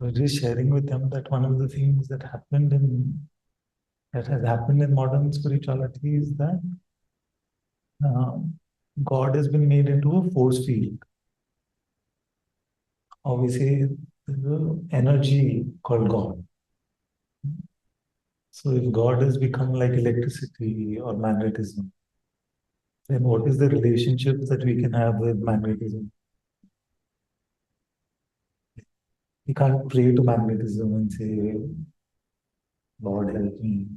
I was just sharing with them that one of the things that has happened in modern spirituality is that um, God has been made into a force field. Or we say the energy called God. So if God has become like electricity or magnetism, then what is the relationship that we can have with magnetism? We can't pray to magnetism and say, Lord, help me.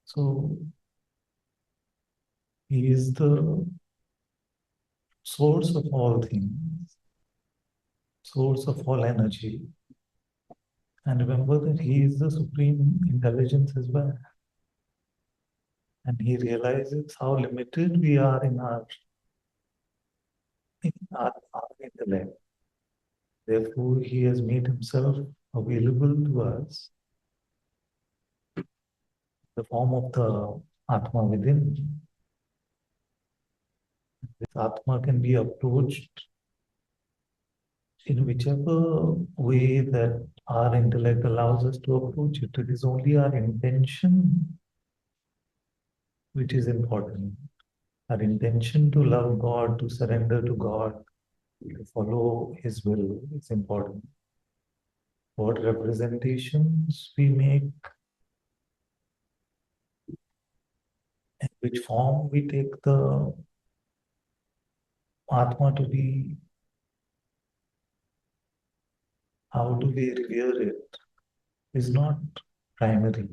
So He is the source of all things, source of all energy. And remember that He is the supreme intelligence as well. And He realizes how limited we are in our intellect. Therefore, He has made Himself available to us in the form of the Atma within. This Atma can be approached in whichever way that our intellect allows us to approach it. It is only our intention which is important. Our intention to love God, to surrender to God, to follow His will is important. What representations we make, and which form we take the Atma to be, how do we revere it, is not primary.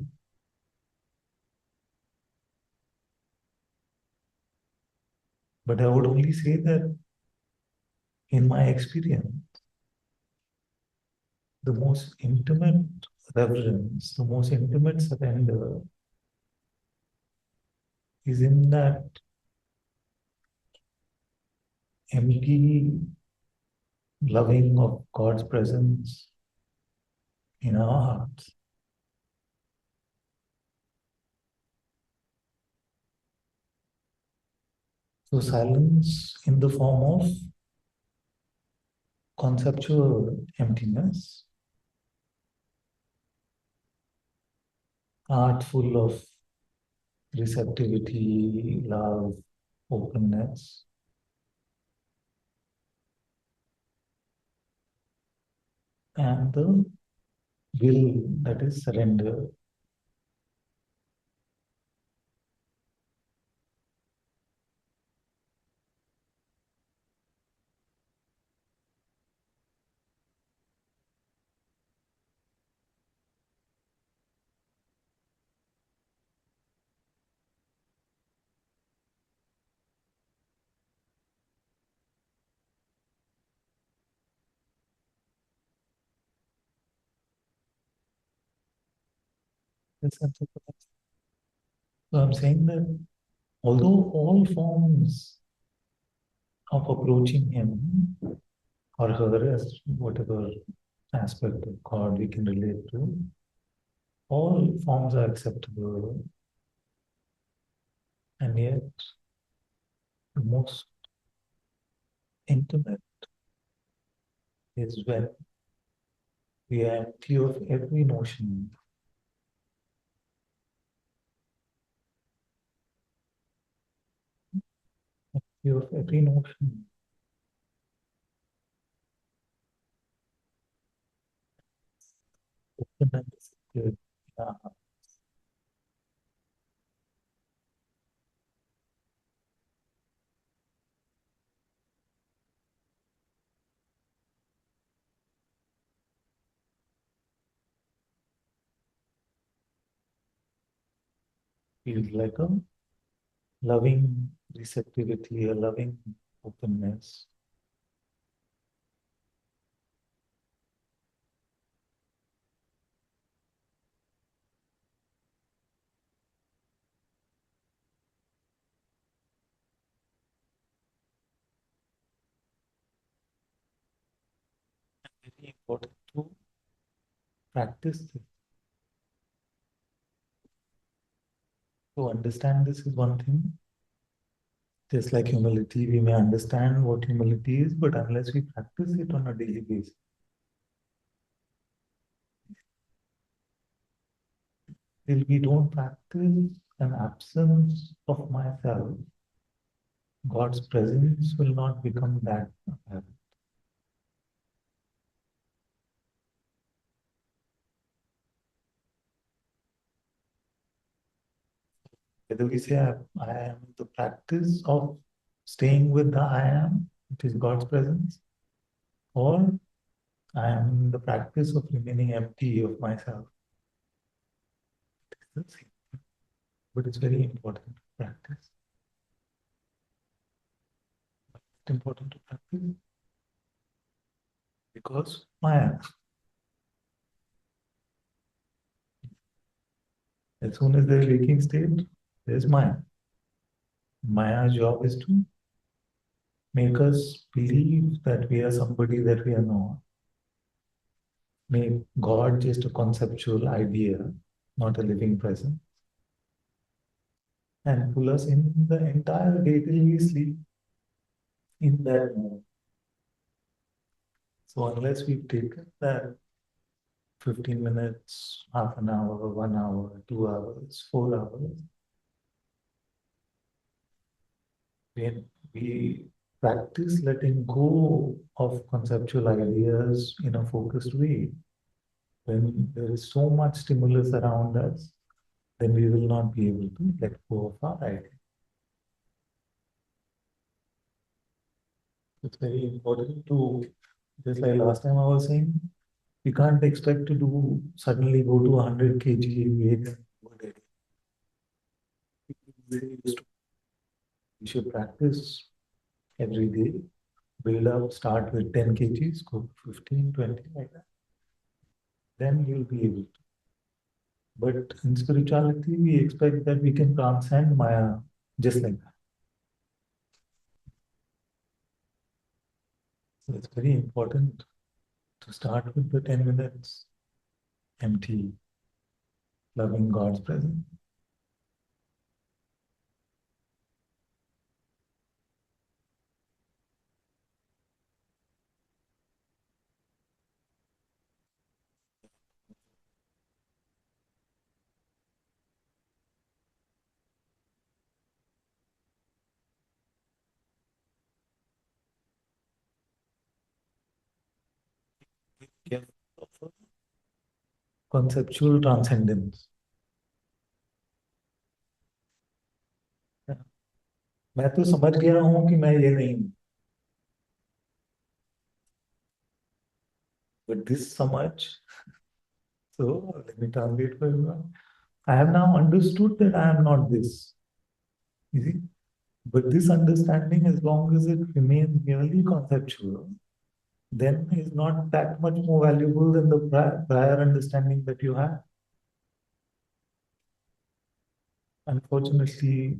But I would only say that in my experience, the most intimate reverence, the most intimate surrender is in that empty loving of God's presence in our hearts. So silence in the form of conceptual emptiness, heart full of receptivity, love, openness, and the will that is surrender. The sense of presence. So I'm saying that although all forms of approaching Him or her as whatever aspect of God we can relate to, all forms are acceptable, and yet the most intimate is when we are empty of every notion, empty of every notion. Open and receptive. Yeah, feels like a loving receptivity, a loving openness. Very important to practice this. To understand this is one thing. Just like humility, we may understand what humility is, but unless we practice it on a daily basis, till we don't practice an absence of myself, God's presence will not become that apparent. Whether we say I am the practice of staying with the I am, which is God's presence, or I am the practice of remaining empty of myself. It's the same, but it's very important to practice. It's important to practice because Maya. As soon as there's waking state, there's Maya. Maya's job is to make us believe that we are somebody that we are not. Make God just a conceptual idea, not a living presence, and pull us in the entire day till we sleep in that mode. So unless we've taken that 15 minutes, half an hour, 1 hour, 2 hours, 4 hours, when we practice letting go of conceptual ideas in a focused way, when there is so much stimulus around us, then we will not be able to let go of our idea. It's very important to, just like last time I was saying, we can't expect to do suddenly go to 100 kg weight. We should practice every day, build up, start with 10 kgs, go to 15, 20, like that. Then you'll be able to. But in spirituality, we expect that we can transcend Maya just like that. So it's very important to start with the 10 minutes empty, loving God's presence. Give conceptual transcendence. मैं तो समझ गया हूं कि मैं ये नहीं हूं, but this samaj, so let me translate for everyone. I have now understood that I am not this. You see? But this understanding, as long as it remains merely conceptual, then is not that much more valuable than the prior understanding that you have. Unfortunately,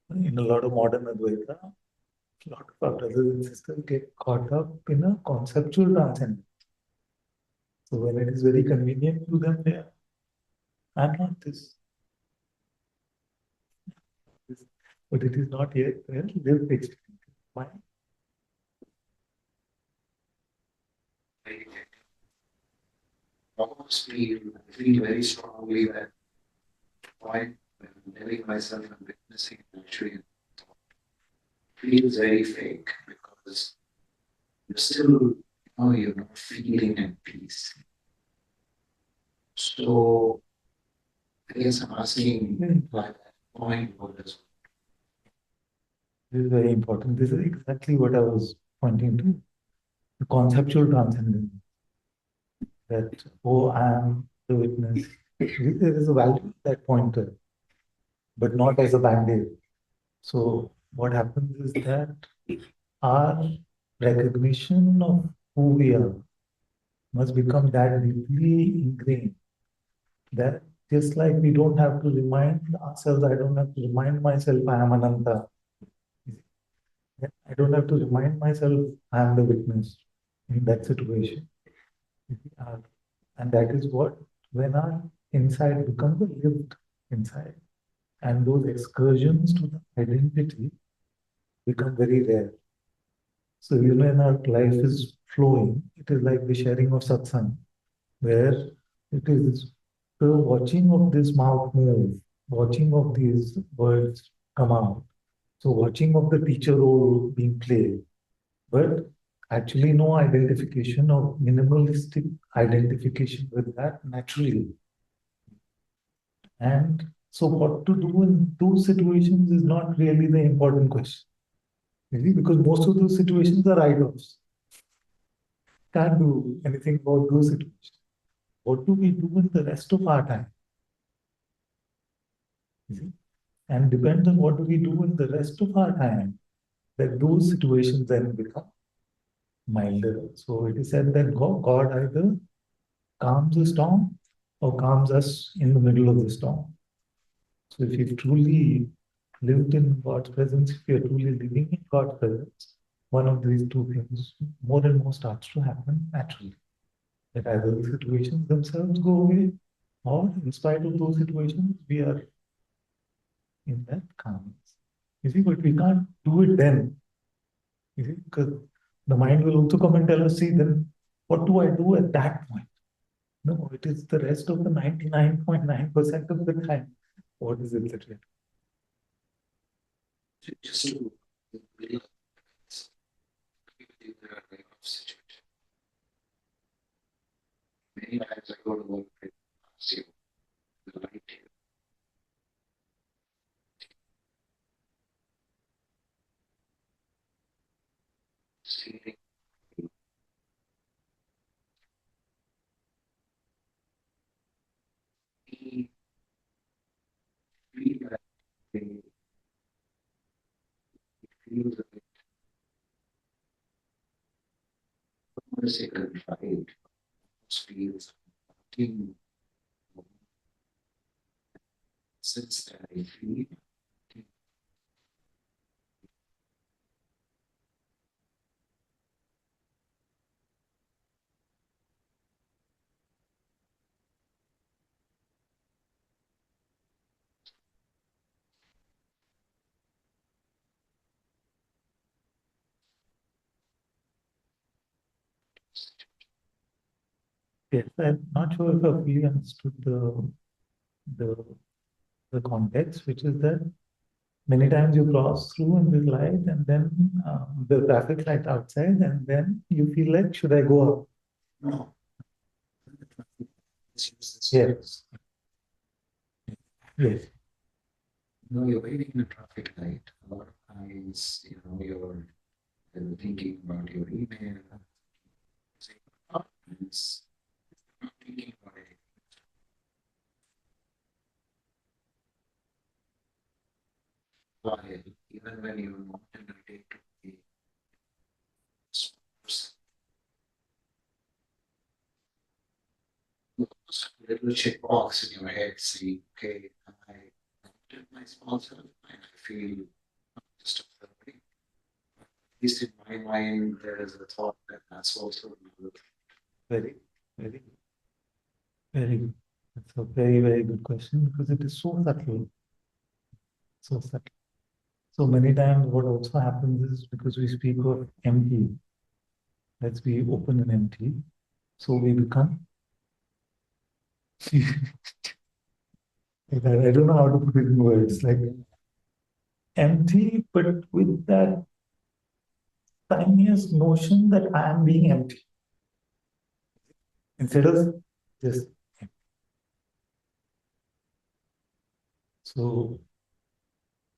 in a lot of modern Advaita, a lot of our brothers and sisters get caught up in a conceptual transcendence. So when it is very convenient to them, they are, I'm not this. But it is not yet well lived experience. Why? I almost feel very strongly that point when I'm telling myself and witnessing actually feels very fake because you're still, you're not feeling at peace. So I guess I'm asking by that point, what is This is very important. This is exactly what I was pointing to. The conceptual transcendence. That, oh, I am the witness. There is a value in that pointer, but not as a band-aid. So what happens is that our recognition of who we are must become that deeply ingrained that just like we don't have to remind ourselves, I don't have to remind myself I am Ananta. I don't have to remind myself I am the witness in that situation. And that is what, when our inside becomes a lived inside, and those excursions to the identity become very rare. So, when our life is flowing, it is like the sharing of satsang, where it is the watching of this mouth move, watching of these words come out, so watching of the teacher role being played, but actually no identification or minimalistic identification with that naturally. And so what to do in those situations is not really the important question. Really, because most of those situations are write-offs. Can't do anything about those situations. What do we do in the rest of our time? You see? And depends on what do we do in the rest of our time, that those situations then become milder. So it is said that God either calms the storm or calms us in the middle of the storm. So if you've truly lived in God's presence, if you're truly living in God's presence, one of these two things more and more starts to happen naturally. That either the situations themselves go away, or in spite of those situations, we are in that calmness. You see, but we can't do it then. You see, because the mind will also come and tell us, see, then what do I do at that point? No, it is the rest of the 99.9% of the time. What is it that we Just to realize, there are way of situation. Many times I go to work and ask you, the light here, seeing me feel that they feel that it want to say contrite, feels in sense that I feel Yes, I'm not sure if I fully understood the the context, which is that many times you cross through in this light, and then the traffic light outside, and then you feel like, should I go up? no. Let's use this. Yes. Yes. You know, you're waiting in a traffic light. A lot of times, you know, you're thinking about your email, saying apartments, not thinking about it. While even when you're not in a day-to-day person, little check box in your head saying, okay, I did my small self and I feel just observing. At least in my mind, there is a thought that that's also another. Very, very, very good. That's a very, very good question because it is so subtle. So subtle. So many times what also happens is because we speak of empty, let's be open and empty. So we become, I don't know how to put it in words, like empty, but with that tiniest notion that I am being empty instead of just empty. So,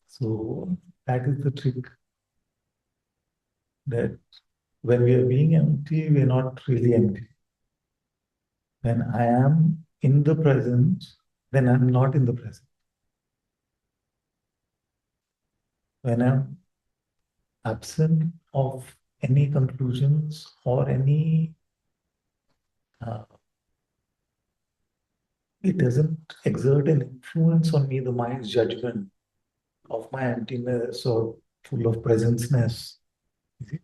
so that is the trick, that when we are being empty, we are not really empty. When I am in the present, then I'm not in the present. When I'm absent of any conclusions or any, uh, it doesn't exert an influence on me, the mind's judgment of my emptiness or full of presenceness. You see?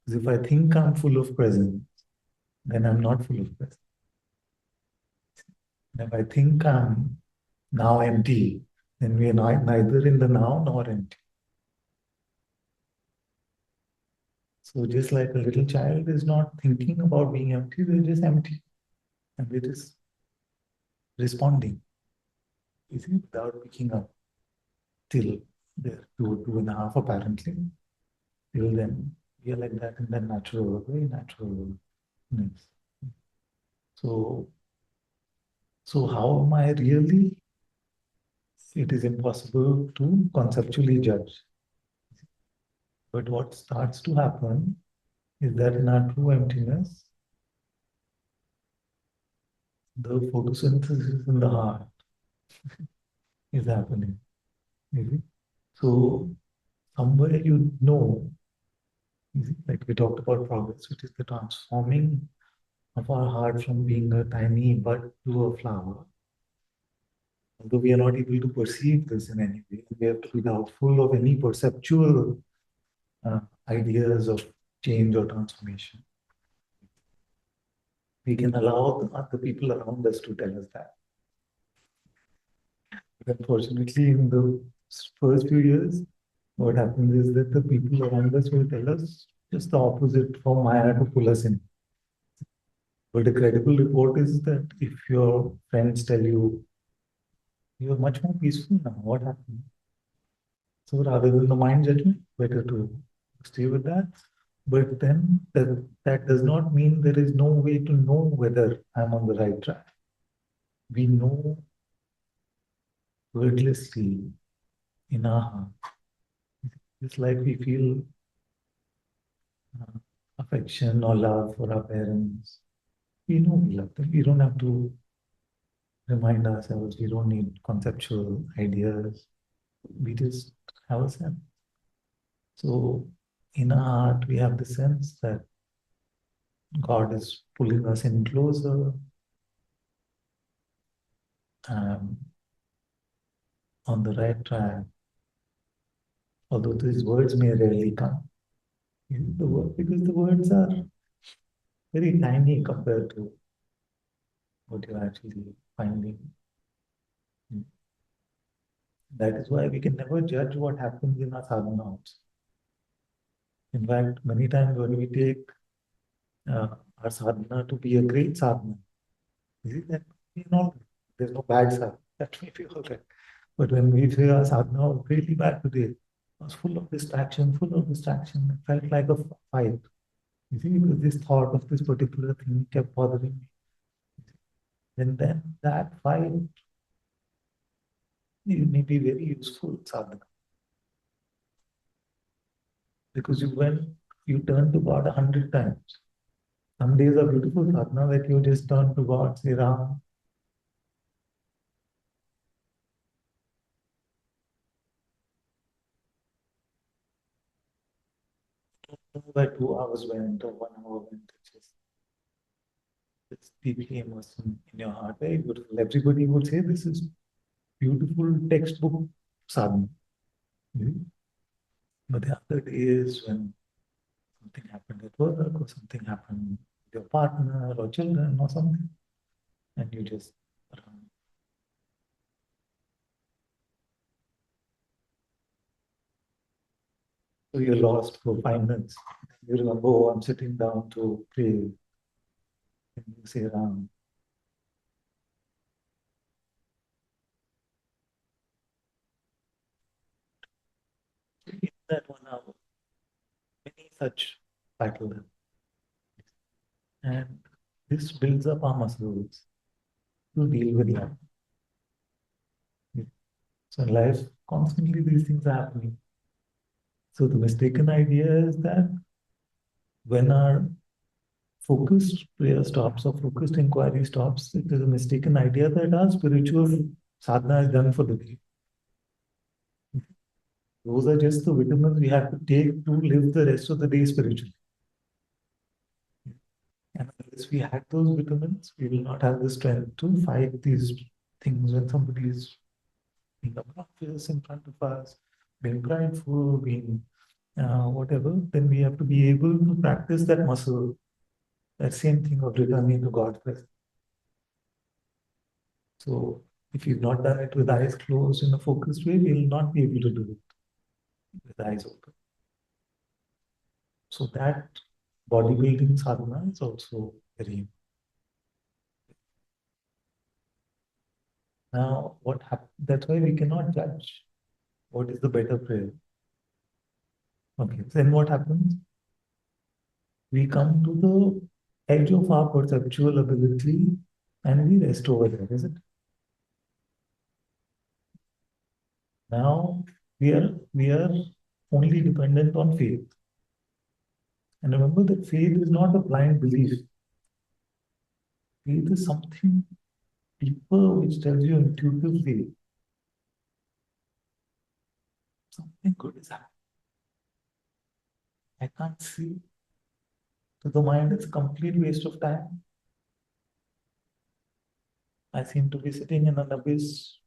Because if I think I'm full of presence, then I'm not full of presence. And if I think I'm now empty, then we are neither in the now nor empty. So just like a little child is not thinking about being empty, they're just empty. And they just responding, you see, without picking up till there, 2.5 apparently. Till then, we are like that in that natural, very natural. So, so how am I really? It is impossible to conceptually judge. But what starts to happen is that in our true emptiness, the photosynthesis in the heart is happening. Maybe. So somewhere you know, like we talked about progress, which is the transforming of our heart from being a tiny bud to a flower. Although we are not able to perceive this in any way, we have to be doubtful of any perceptual ideas of change or transformation. We can allow the people around us to tell us that. But unfortunately, in the first few years, what happens is that the people around us will tell us just the opposite for Maya to pull us in. But a credible report is that if your friends tell you, you're much more peaceful now, what happened? So rather than the mind judgment, better to stay with that. But then that does not mean there is no way to know whether I'm on the right track. We know wordlessly in our heart. It's like we feel affection or love for our parents. We know we love them. We don't have to remind ourselves. We don't need conceptual ideas. We just have a sense. So in our heart, we have the sense that God is pulling us in closer, um, on the right track. Although these words may rarely come, because the words are very tiny compared to what you're actually finding. That is why we can never judge what happens in our sadhana. In fact, many times when we take our sadhana to be a great sadhana, you see that there's no bad sadhana. That may be all right. But when we say our sadhana was really bad today, it was full of distraction, it felt like a fight. You see, because this thought of this particular thing kept bothering me. And then that fight may be very useful sadhana. Because you turn to God 100 times. Some days are beautiful sadhana that you just turn to God, say Ram. Where 2 hours went or 1 hour went, it's deeply immersed in your heart. Very beautiful. Everybody would say this is beautiful textbook sadhana. But the other days when something happened at work or something happened with your partner or children or something, and you just so you're lost for 5 minutes. You remember, oh, I'm sitting down to pray. And you say Ram. In that 1 hour, many such battles. And this builds up our muscles to deal with life. So in life, constantly these things are happening. So the mistaken idea is that when our focused prayer stops or focused inquiry stops, it is a mistaken idea that our spiritual sadhana is done for the day. Those are just the vitamins we have to take to live the rest of the day spiritually. And unless we had those vitamins, we will not have the strength to fight these things when somebody is being obnoxious in front of us, being prideful, being whatever. Then we have to be able to practice that muscle, that same thing of returning to God's presence. So if you've not done it with eyes closed in a focused way, we will not be able to do it with eyes open. So that bodybuilding sadhana is also very Now, what happens? That's why we cannot judge what is the better prayer. Okay, then what happens? We come to the edge of our perceptual ability and we rest over there, is it? Now we are only dependent on faith. And remember that faith is not a blind belief. Faith is something deeper which tells you intuitively something good is happening. I can't see. To the mind, it's a complete waste of time. I seem to be sitting in an abyss,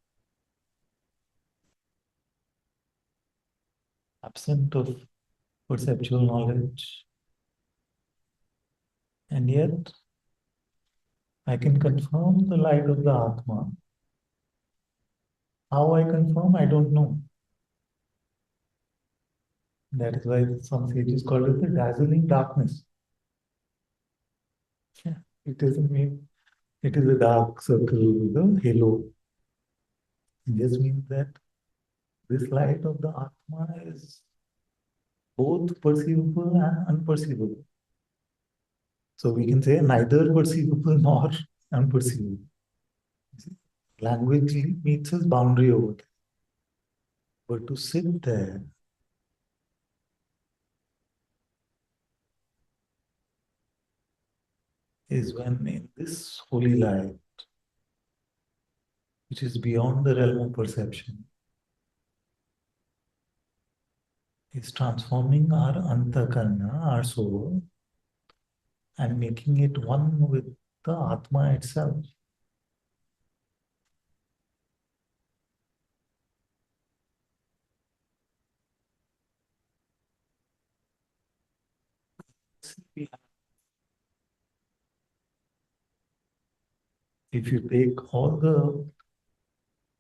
absent of perceptual knowledge. And yet, I can confirm the light of the Atma. How I confirm, I don't know. That is why some sages call it the dazzling darkness. Yeah, it doesn't mean it is a dark circle with a halo. It just means that this light of the Atma is both perceivable and unperceivable. So we can say neither perceivable nor unperceivable. Language meets its boundary over there. But to sit there is when in this holy light, which is beyond the realm of perception, is transforming our antakarna, our soul, and making it one with the Atma itself. If you take all the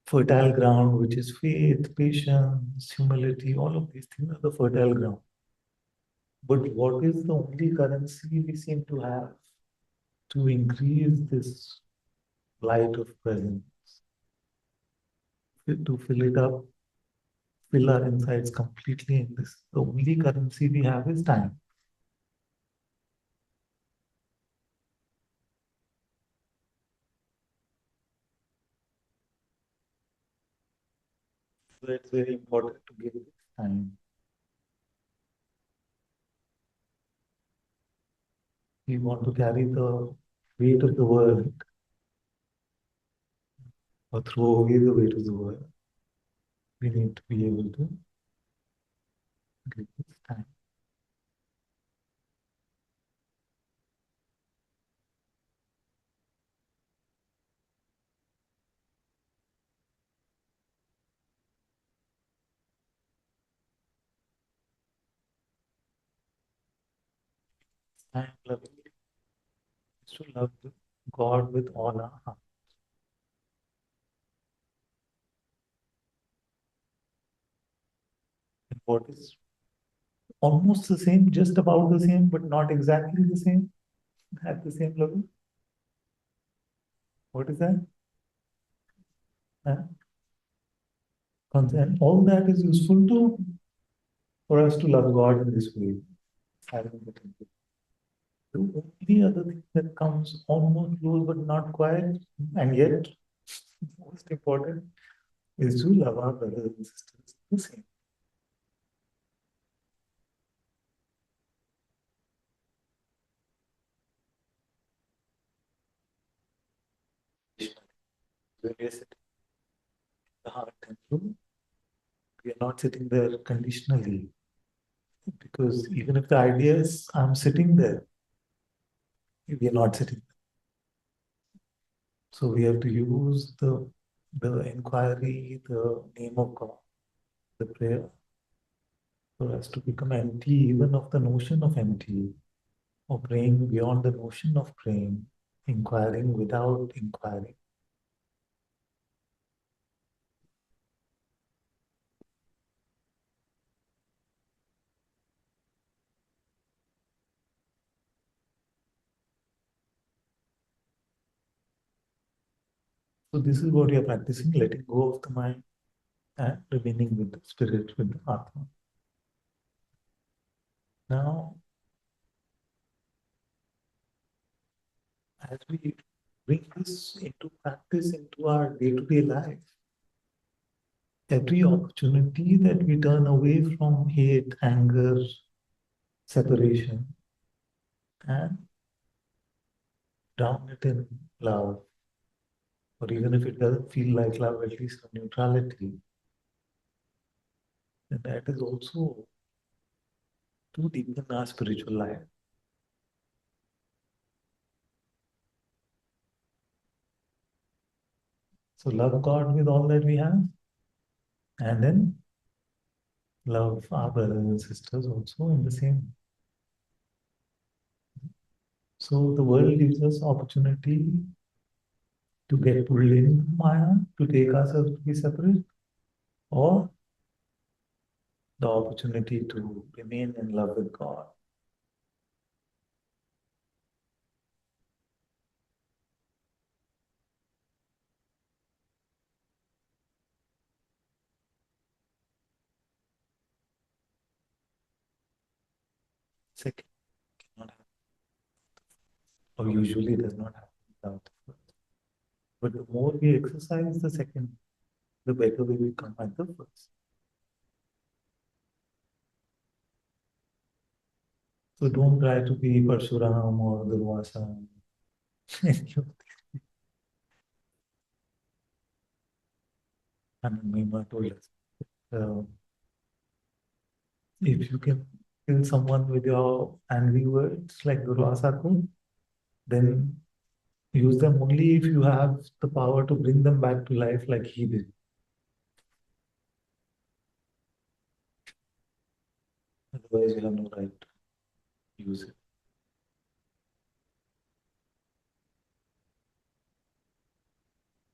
fertile ground, which is faith, patience, humility, all of these things are the fertile ground. But what is the only currency we seem to have to increase this light of presence, to fill it up, fill our insides completely in this? The only currency we have is time. So it's very important to give it time. We want to carry the weight of the world or throw away the weight of the world. We need to be able to give this time. Time loving is to love God with all our heart. And what is almost the same, just about the same, but not exactly the same at the same level? What is that? Uh, consent. All that is useful to for us to love God in this way. Having the temple. The only other thing that comes almost close but not quite, and yet most important, is to love our brothers and sisters the same. When we are sitting in the heart temple, we are not sitting there conditionally. Because even if the idea is I'm sitting there, we are not sitting. So we have to use the inquiry, the name of God, the prayer, for us to become empty even of the notion of empty, or praying beyond the notion of praying, inquiring without inquiring. So this is what you are practicing, letting go of the mind and remaining with the spirit, with the Atma. Now, as we bring this into practice into our day-to-day life, every opportunity that we turn away from hate, anger, separation, and drown it in love, or even if it doesn't feel like love, at least a neutrality, then that is also to deepen our spiritual life. So love God with all that we have, and then love our brothers and sisters also in the same. So the world gives us opportunity to get pulled in Maya, to take ourselves to be separate, or the opportunity to remain in love with God. Second cannot happen, or usually does not happen without the first. But the more we exercise the second, the better we become at the first. So don't try to be Parshuram or Durvasa. And Mima told us, if you can kill someone with your angry words like Durvasa could, then use them only if you have the power to bring them back to life like he did. Otherwise, you have no right to use it.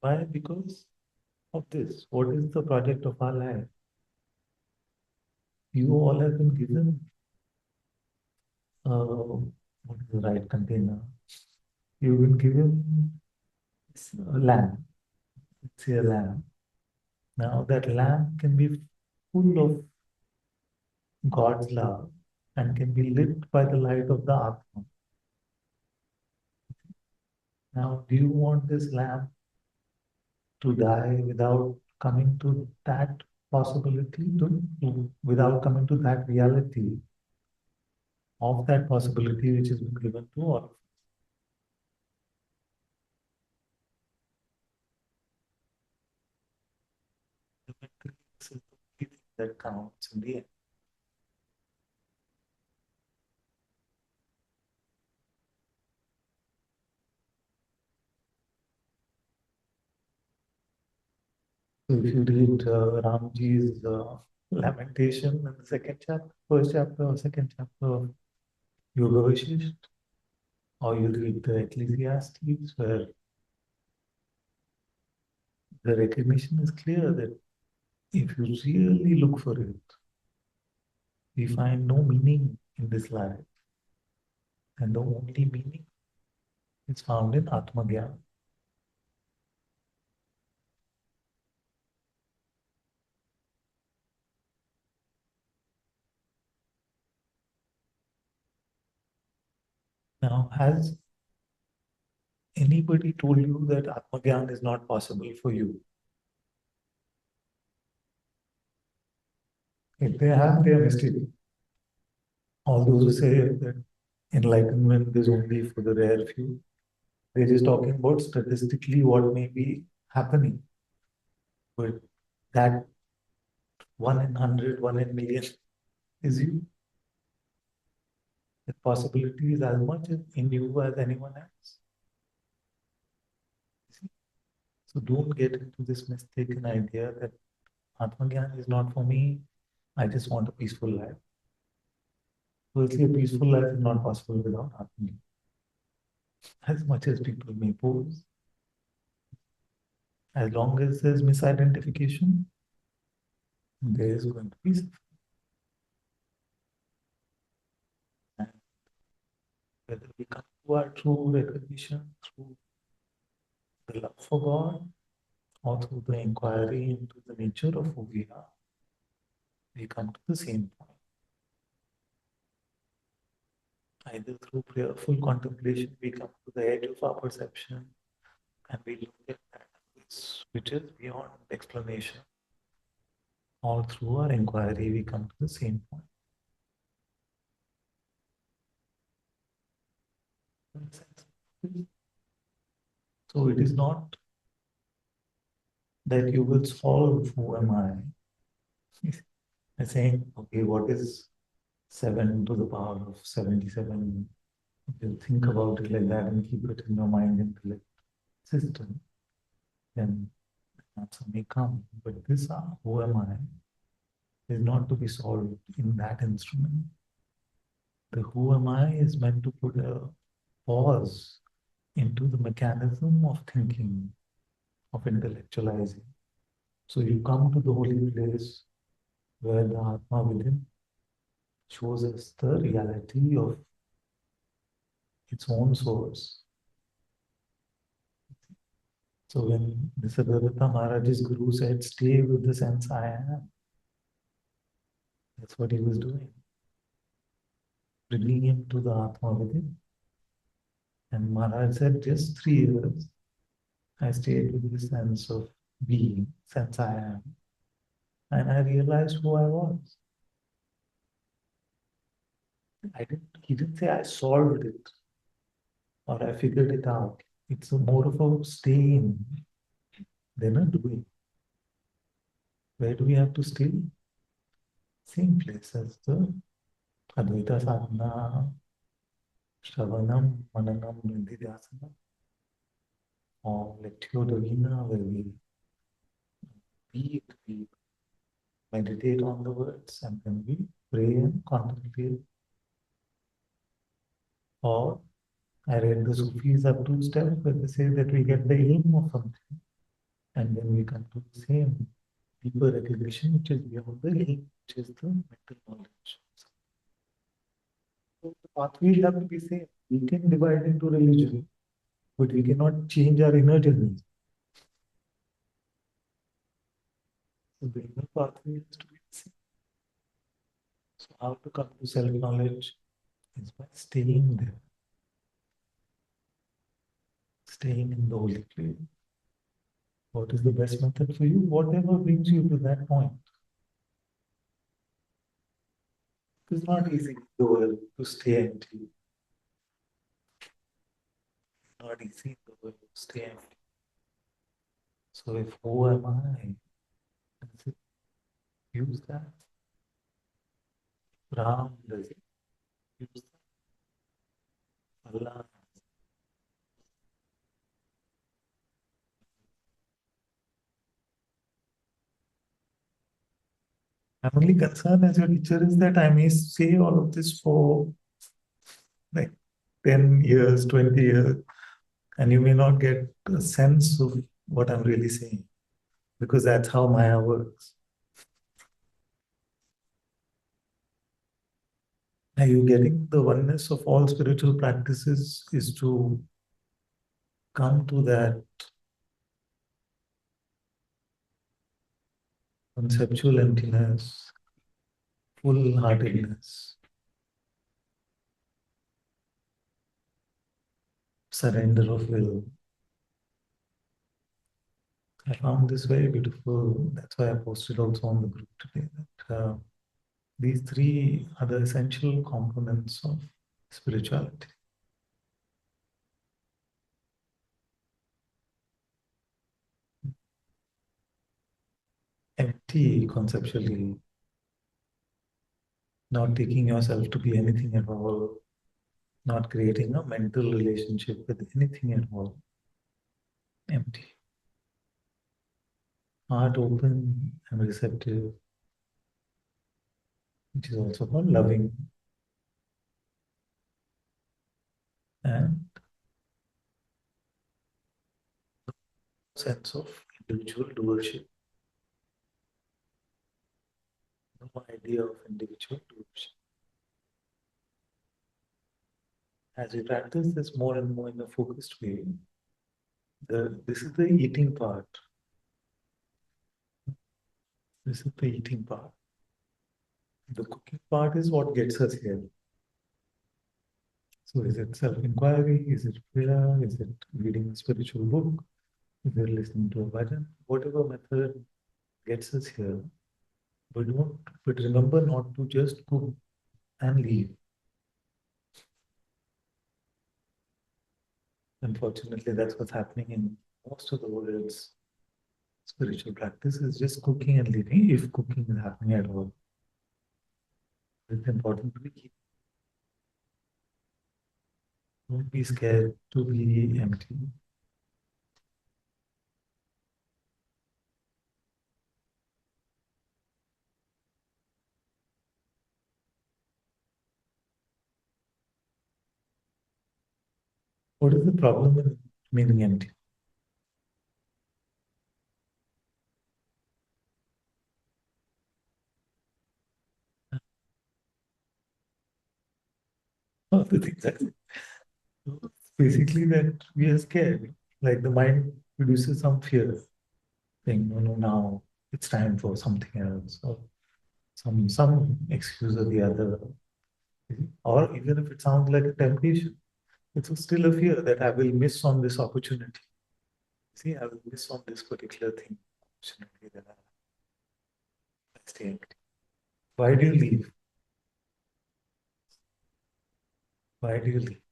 Why? Because of this. What is the project of our life? You all have been given what is the right container? You've been given a lamp. Let's say a lamp. Now that lamp can be full of God's love and can be lit by the light of the Atma. Now, do you want this lamp to die without coming to that possibility, without coming to that reality of that possibility which has been given to all of us? Ultimately, this is the only thing that counts in the end. So if you read Ramji's lamentation in the second chapter, first chapter or second chapter of Yoga Vashisht, or you read the Ecclesiastes, where the recognition is clear that if you really look for it, we find no meaning in this life. And the only meaning is found in Atma Gyan. Now, has anybody told you that Atma Gyan is not possible for you? If they have, they are mistaken. All those who say that enlightenment is only for the rare few, they're just talking about statistically what may be happening. But that 1 in 100, 1 in 1,000,000 is you. The possibility is as much in you as anyone else. So don't get into this mistaken idea that Atmagyan is not for me. I just want a peaceful life. Firstly, a peaceful life is not possible without Atmagyan. As much as people may pose, as long as there's misidentification, there is going to be suffering. And whether we come to our true recognition through the love for God or through the inquiry into the nature of who we are, we come to the same point. Either through prayerful contemplation, we come to the edge of our perception and we look at that which is beyond explanation. All through our inquiry, we come to the same point. So it is not that you will solve who am I. By saying, okay, what is 7 to the power of 77? If you think about it like that and keep it in your mind intellect system, then the answer may come. But this who am I is not to be solved in that instrument. The who am I is meant to put a pause into the mechanism of thinking, of intellectualizing. So you come to the holy place where the Atma within shows us the reality of its own source. So when Nisargadatta Maharaj's guru said, stay with the sense I am, that's what he was doing, bringing him to the Atma within. And Maharaj said, just 3 years, I stayed with the sense of being, sense I am, and I realized who I was. He didn't say I solved it or I figured it out. It's more of a staying than a doing. Where do we have to stay? Same place as the Advaita sadhana, Shravanam, Mananam, Nididhyasana, or Lectio Divina, where we meditate on the words and then we pray and contemplate. Or I read the Sufis have 2 steps where they say that we get the aim of something and then we come to the same deeper recognition which is beyond the aim, which is the mental knowledge. So the pathways have to be same. We can divide into religion, but we cannot change our inner journey. So the inner pathway has to be the same. So how to come to self-knowledge is by staying there. Staying in the holy place. What is the best method for you? Whatever brings you to that point. It's not easy in the world to stay empty. Not easy in the world to stay empty. So if who am I? Does it use that? Ram, does it use that? Allah. My only concern as your teacher is that I may say all of this for like 10 years, 20 years, and you may not get a sense of what I'm really saying, because that's how Maya works. Are you getting the oneness of all spiritual practices is to come to that conceptual emptiness, full-heartedness, surrender of will. I found this very beautiful. That's why I posted also on the group today that these 3 are the essential components of spirituality. Empty conceptually, not taking yourself to be anything at all, not creating a mental relationship with anything at all. Empty. Heart open and receptive, which is also called loving. And sense of individual doership. No idea of individual doership. As we practice this more and more in a focused way, this is the eating part. This is the eating part. The cooking part is what gets us here. So is it self-inquiry? Is it prayer? Is it reading a spiritual book? Is it listening to a bhajan? Whatever method gets us here. But remember not to just cook and leave. Unfortunately, that's what's happening in most of the world's spiritual practice is just cooking and leaving, if cooking is happening at all. It's important to be. Don't be scared to be empty. What is the problem with meaning empty? All the things that basically that we are scared. Like the mind produces some fear, saying, no, no, now it's time for something else, or some excuse or the other. Or even if it sounds like a temptation, it's still a fear that I will miss on this opportunity. See, I will miss on this particular thing, opportunity that I stay empty. Why do you leave? Why do you leave?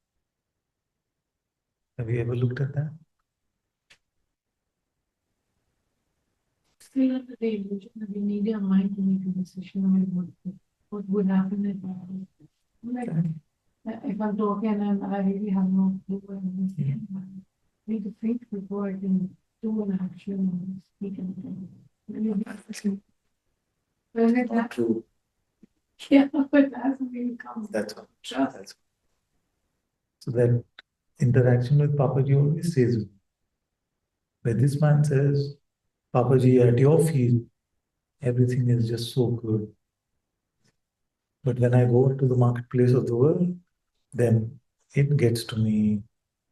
Have you ever looked at that? Still at the day, we need your mind to make a decision on what would happen if like, if I'm talking and I really have no clue what I'm saying. I need to think before I can do an action or speak anything. When it Not true. yeah, but that's really comes. That's all. Trust. That's all. So that interaction with Papaji always stays with me. Where this man says, Papaji, at your feet, everything is just so good. But when I go into the marketplace of the world, then it gets to me,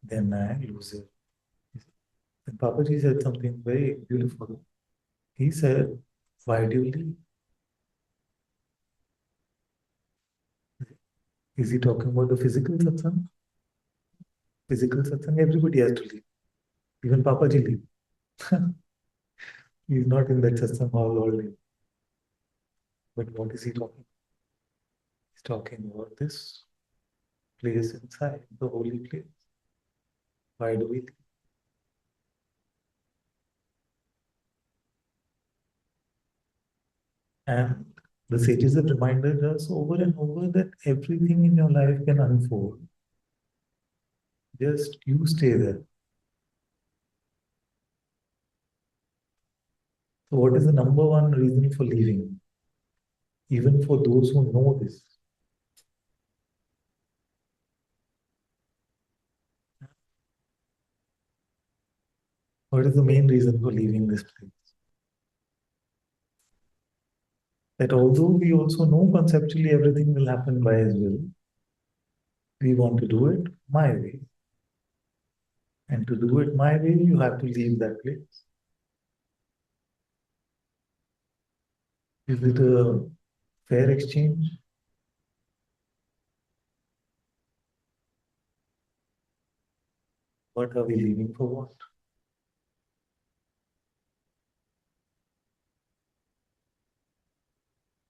then I lose it. And Papaji said something very beautiful. He said, why do you leave? Is he talking about the physical satsang? Physical satsang, everybody has to leave. Even Papaji leave. He's not in that satsang hall all day. But what is he talking? He's talking about this place inside, the holy place. Why do we leave? And the sages have reminded us over and over that everything in your life can unfold. Just you stay there. So what is the number one reason for leaving? Even for those who know this. What is the main reason for leaving this place? That although we also know conceptually everything will happen by His will, we want to do it my way. And to do it my way, you have to leave that place. Is it a fair exchange? What are we leaving for what?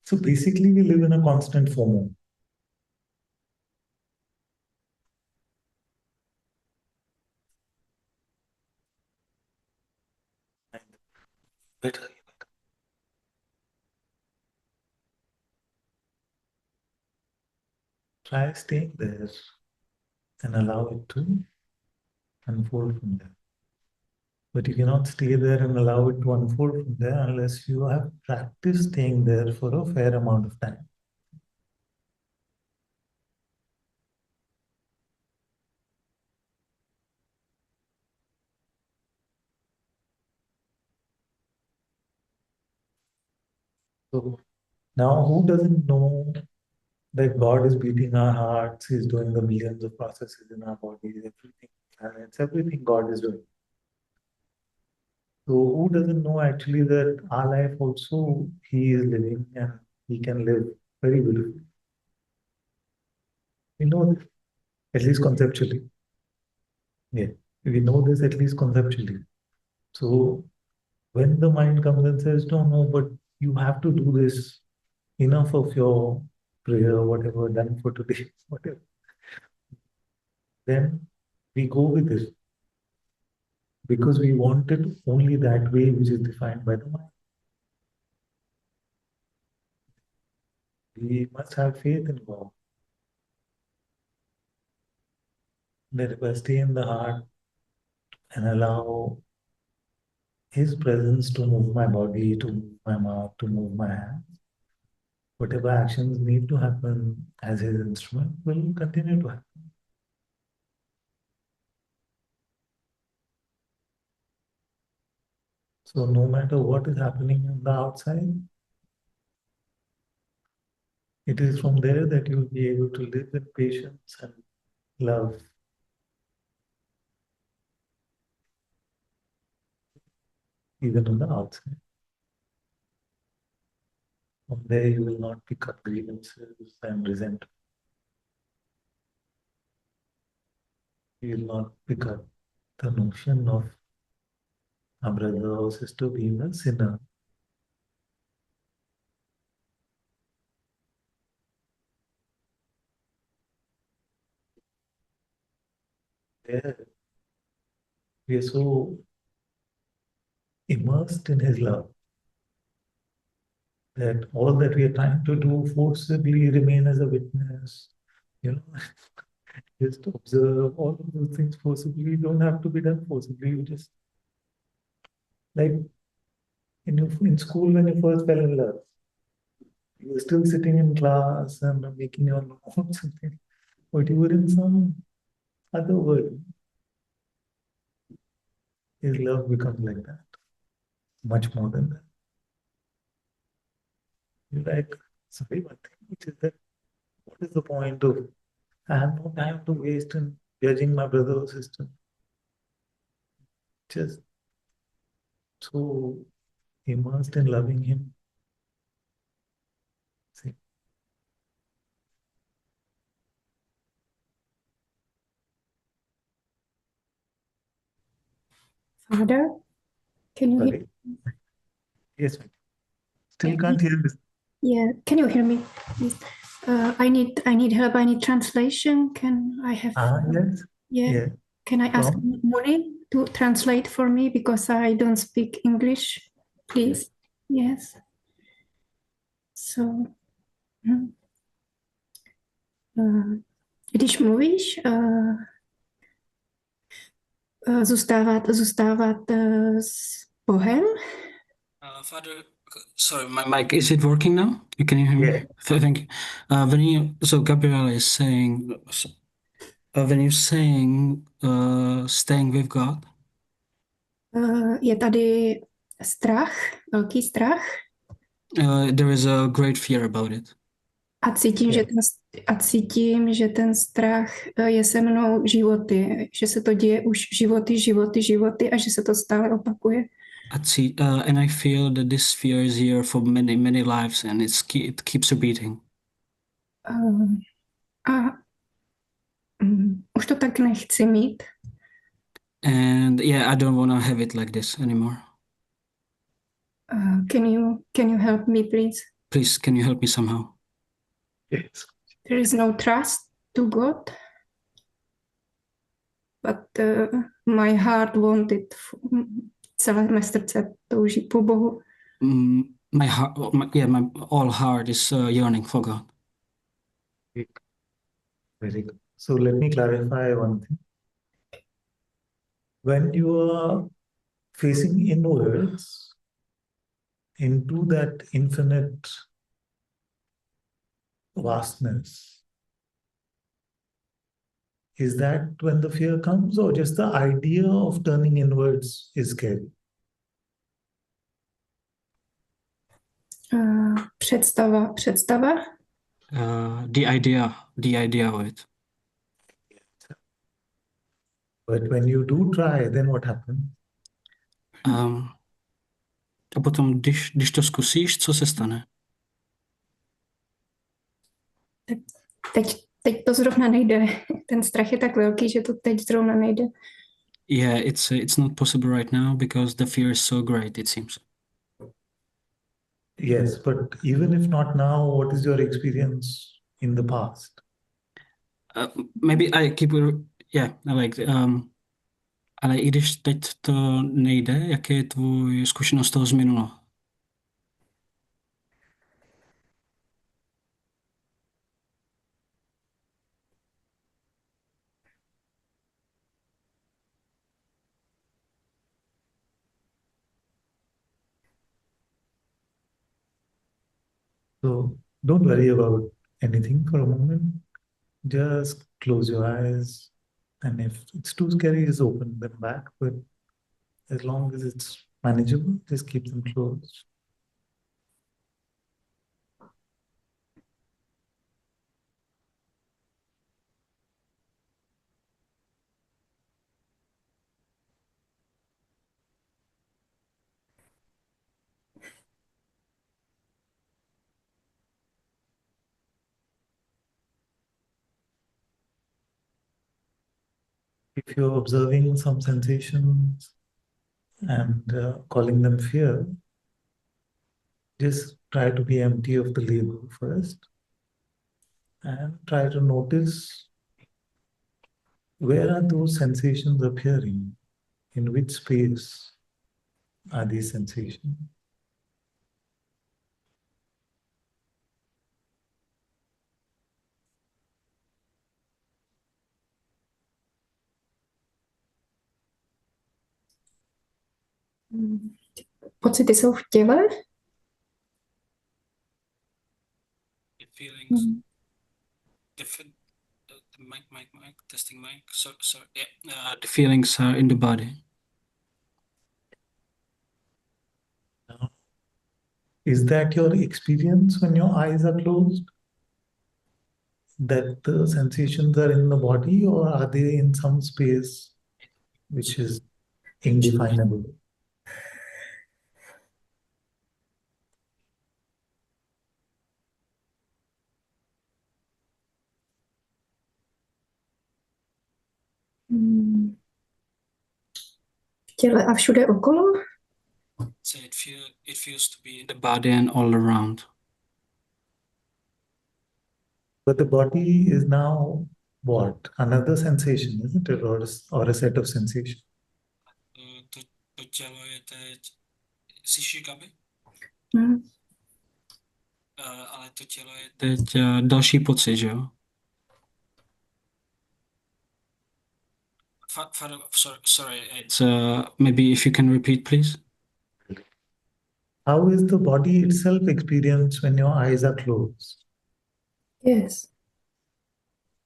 So basically, we live in a constant FOMO. And better, try staying there and allow it to unfold from there. But you cannot stay there and allow it to unfold from there unless you have practiced staying there for a fair amount of time. So now, who doesn't know that God is beating our hearts, He's doing the millions of processes in our bodies, everything. And it's everything God is doing. So who doesn't know actually that our life also he is living and he can live very beautifully. We know this, at least conceptually. Yeah, we know this at least conceptually. So when the mind comes and says, no, no, but you have to do this, enough of your prayer, whatever, done for today, whatever, then we go with it because we want it only that way, which is defined by the mind. We must have faith in God. That if I stay in the heart and allow His presence to move my body, to move my mouth, to move my hands, whatever actions need to happen as His instrument will continue to happen. So no matter what is happening on the outside, it is from there that you will be able to live with patience and love. Even on the outside. From there you will not pick up grievances and resentment. You will not pick up the notion of a brother or sister being a sinner. There we are so immersed in His love that all that we are trying to do forcibly remain as a witness, you know, just observe all of those things forcibly. You don't have to be done forcibly. You just like in school when you first fell in love, you were still sitting in class and making your notes, but you were in some other world. His love becomes like that, much more than that. You're like, sorry, one thing, which is that what is the point of I have no time to waste in judging my brother or sister. Just so immersed in loving him. See, Father, can you hear? sorry. Yes, still can't hear this. Yeah, can you hear me, please? I need help. I need translation. Can I have? Yes. Yeah. Yeah. Can I ask From? Moni to translate for me because I don't speak English, please? Yes. So, když mluvíš, zůstávat s Bohem. Father, sorry, my mic, is it working now? Can you hear me? Yeah. Thank you. So Gabriela is saying, when you're saying staying with God. Je tady strach, velký strach. There is a great fear about it. A cítím, že ten strach je se mnou životy, že se to děje už životy a že se to stále opakuje. And I feel that this fear is here for many lives and it keeps repeating. Už to tak nechci mít. And yeah, I don't want to have it like this anymore. Can you help me, please? Please, can you help me somehow? Yes. There is no trust to God, but my heart wanted. Celé mé srdce touží po Bohu. My heart, my all heart is yearning for God. Very good. So let me clarify one thing. When you are facing inwards into that infinite vastness, is that when the fear comes, or just the idea of turning inwards is scary? Představa. The idea of it. But when you do try, then what happens? A potom, když to zkusíš, co se stane? Teď to zrovna nejde. Ten strach je tak velký, že to teď zrovna nejde. Yeah, it's not possible right now because the fear is so great, it seems. Yes, but even if not now, what is your experience in the past? Maybe I keep yeah, ale i když teď to nejde, jaké je tvůj zkušenost toho z minula? So don't worry about anything for a moment. Just close your eyes. And if it's too scary, just open them back. But as long as it's manageable, just keep them closed. If you're observing some sensations and calling them fear, just try to be empty of the label first and try to notice where are those sensations appearing? In which space are these sensations? Pocity jsou v těle? The feelings, the mic, testing mic. So yeah, the feelings are in the body. Is that your experience when your eyes are closed? That the sensations are in the body, or are they in some space which is indefinable? V těle a všude okolo? So it feels to be in the body and all around. But the body is now what? Another sensation, isn't it? Or a set of sensations. To tělo je teď... Slyšíš, Gabi? Ale to tělo je teď další pocit, že jo? Sorry, it's maybe if you can repeat, please. How is the body itself experienced when your eyes are closed? Yes.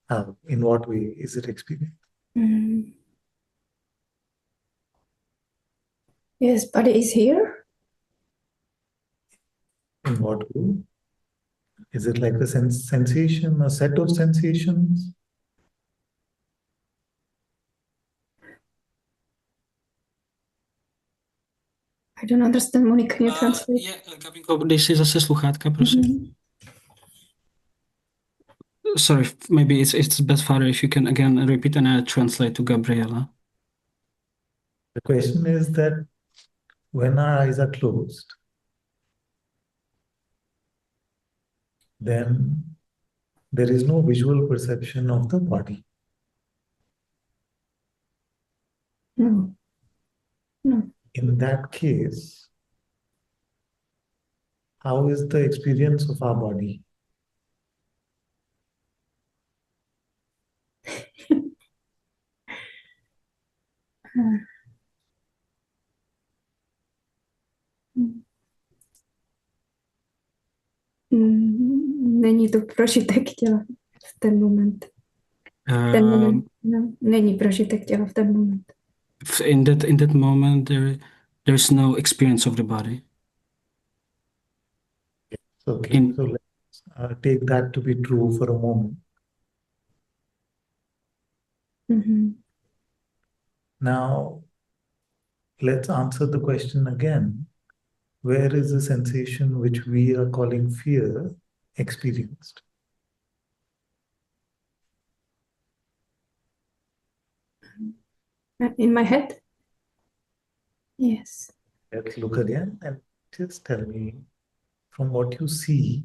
How? In what way is it experienced? Yes, body is here. In what way? Is it like a sensation, a set of sensations? I don't understand, Monica, can you translate? Gabinko, dej si zase sluchátka, prosím. Sorry, maybe it's best father if you can again repeat and I translate to Gabriela. The question is that when our eyes are closed, then there is no visual perception of the body. No. In that case, how is the experience of our body? Není to prožitek těla v ten moment. Není prožitek těla v ten moment. In that moment, there's no experience of the body. Okay, so let's take that to be true for a moment. Now, let's answer the question again. where is the sensation which we are calling fear experienced? In my head? Yes. Let's look again and just tell me from what you see.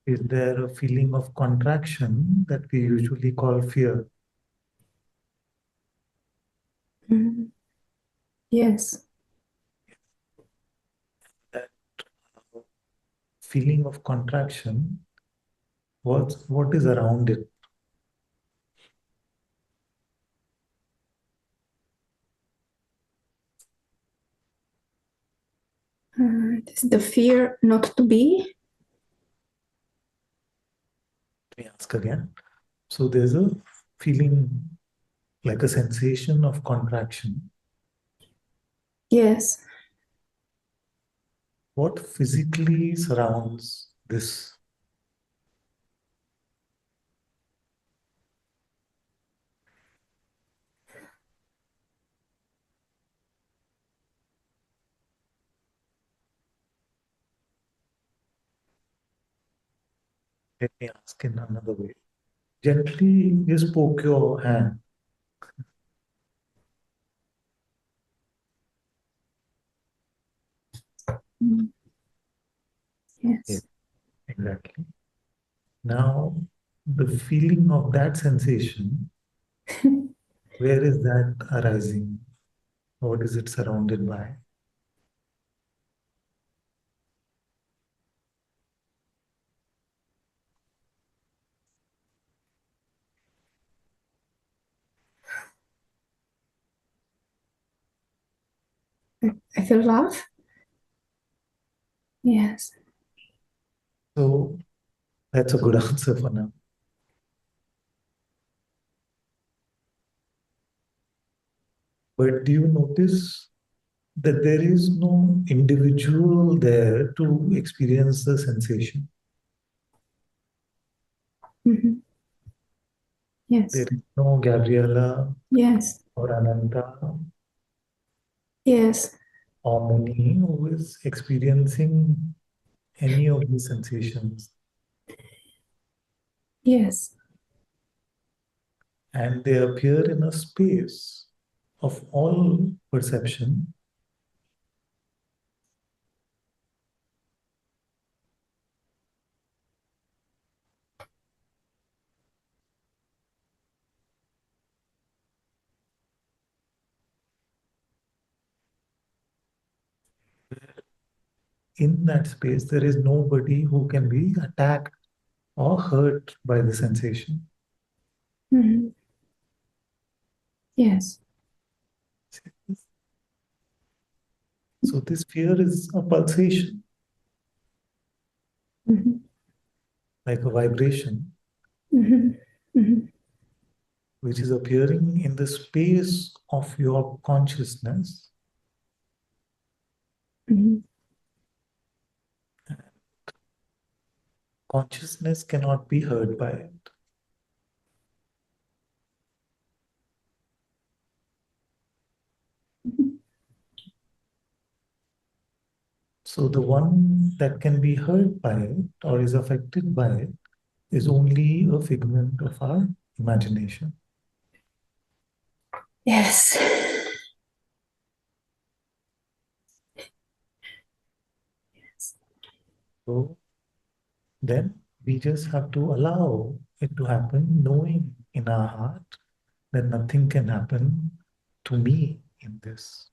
Is there a feeling of contraction that we usually call fear? Mm. Yes. That feeling of contraction, what is around it? It is the fear not to be. Let me ask again. So there's a feeling like a sensation of contraction. Yes. What physically surrounds this? Let me ask in another way. Gently just poke your hand. Mm. Yes, Yes. exactly. Now, the feeling of that sensation, where is that arising? What is it surrounded by? I feel love. Yes. So that's a good answer for now. But do you notice that there is no individual there to experience the sensation? Mhm. Yes. There is no Gabriella Yes. or Ananta Yes. or Muni who is experiencing any of these sensations. Yes. And they appear in a space of all perception. In that space, there is nobody who can be attacked or hurt by the sensation. Mhm. Yes. So this fear is a pulsation, Mhm. like a vibration, Mhm. Mhm. which is appearing in the space of your consciousness. Mhm. Consciousness cannot be hurt by it. So the one that can be hurt by it or is affected by it is only a figment of our imagination. Yes. So then we just have to allow it to happen, knowing in our heart that nothing can happen to me in this.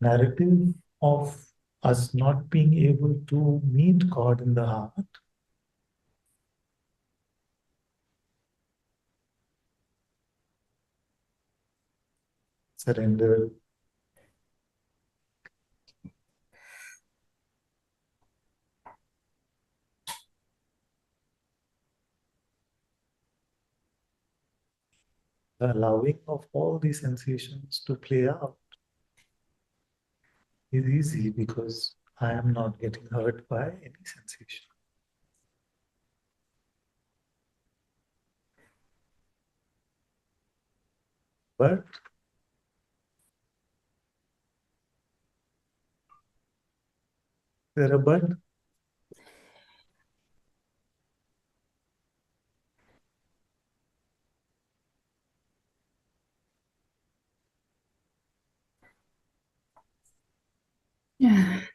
narrative of us not being able to meet God in the heart surrender. The allowing of all these sensations to play out is easy because I am not getting hurt by any sensation. But there are but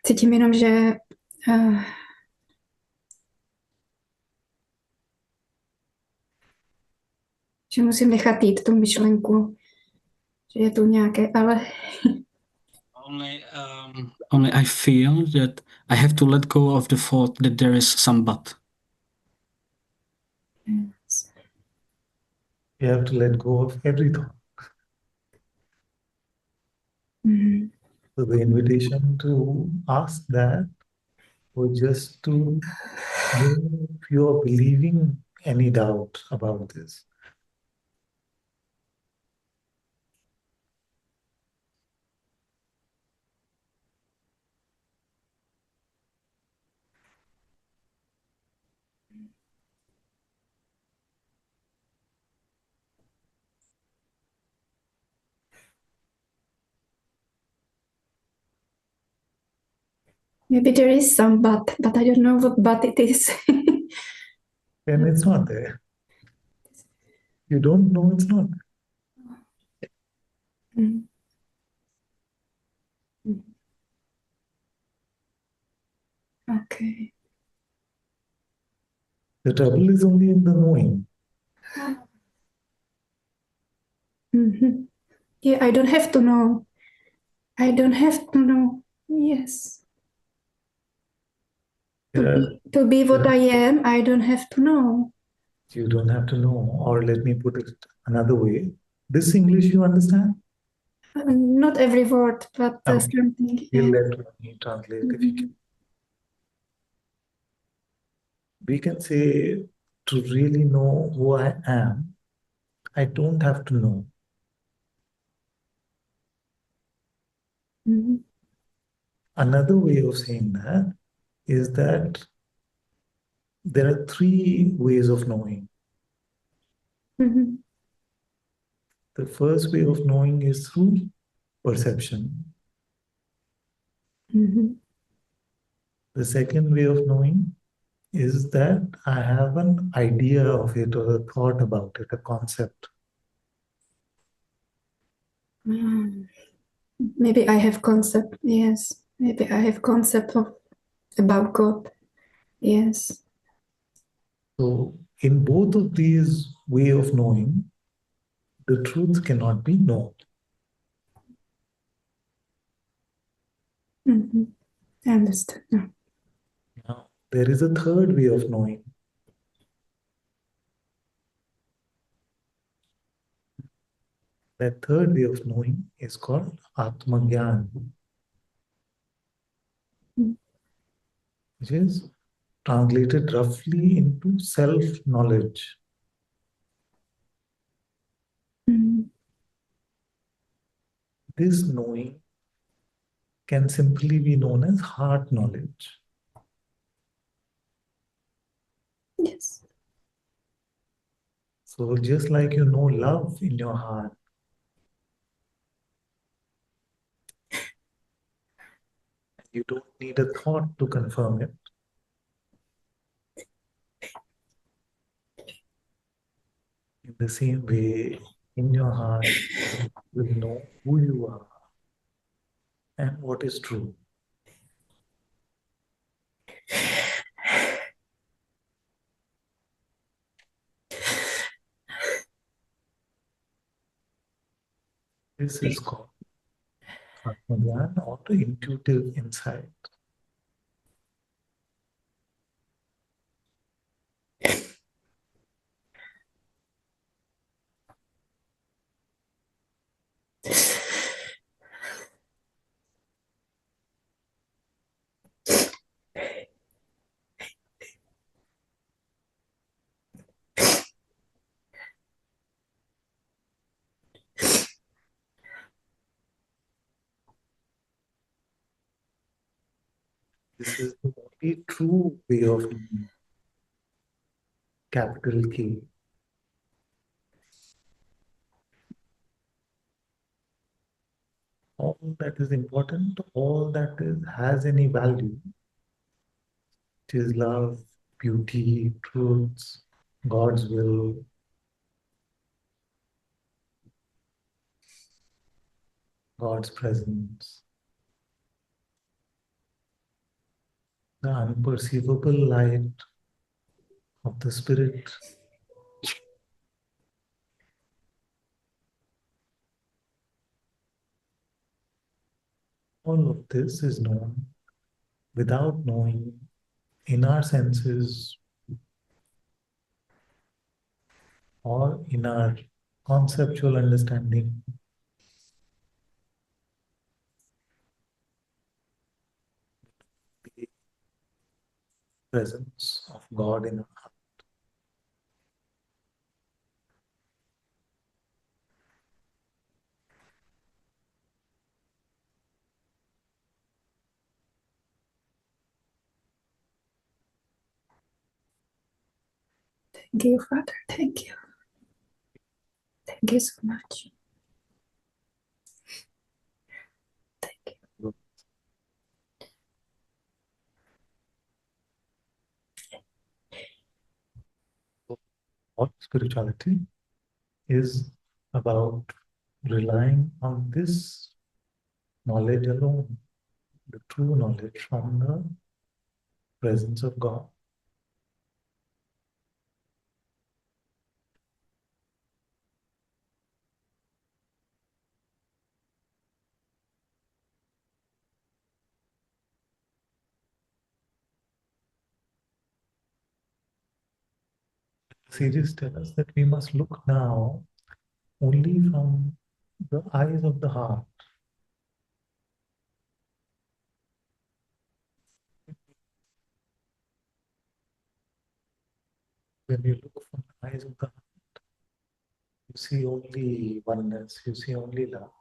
Cítím jenom, uh, že musím nechat jít tu myšlenku, že je tu nějaké ale. Only I feel that I have to let go of the thought that there is some but. Yes. you have to let go of every thought. Mhm. So the invitation to ask that was just to know if you are believing any doubt about this. Maybe there is some but I don't know what but it is. Then it's not there. You don't know it's not there. Mhm. Mhm. Okay. The trouble is only in the knowing. Mhm. Yeah, I don't have to know. I don't have to know. Yes. To be what I am, I don't have to know. You don't have to know. Or let me put it another way. This English you understand? Not every word, but Okay. something. We'll Yeah. let me translate if you can. Mhm. We can say to really know who I am, I don't have to know. Mhm. Another way of saying that is that there are three ways of knowing. Mhm. The first way of knowing is through perception. Mhm. The second way of knowing is that I have an idea of it or a thought about it, a concept. Mm. Maybe I have concept. Yes. Maybe I have concept of about God. Yes. So in both of these way of knowing, the truth cannot be known. Mhm. I understand. Yeah. Now, there is a third way of knowing. That third way of knowing is called Atmagyan, Mm. which is translated roughly into self-knowledge. Mhm. This knowing can simply be known as heart knowledge. Yes. So just like you know love in your heart, you don't need a thought to confirm it. In the same way, in your heart, you will know who you are and what is true. This is called Atmagyan or intuitive insight. This is the only true way of knowing. Capital K. All that is important, all that has any value, it is love, beauty, truth, God's will, God's presence, the unperceivable light of the Spirit. All of this is known without knowing in our senses or in our conceptual understanding. The presence of God in our heart. Thank you, Father. Thank you. Thank you so much. Thank you. All spirituality is about relying on this knowledge alone, the true knowledge from the presence of God. Sages tell us that we must look now only from the eyes of the heart. When you look from the eyes of the heart, you see only oneness, you see only love.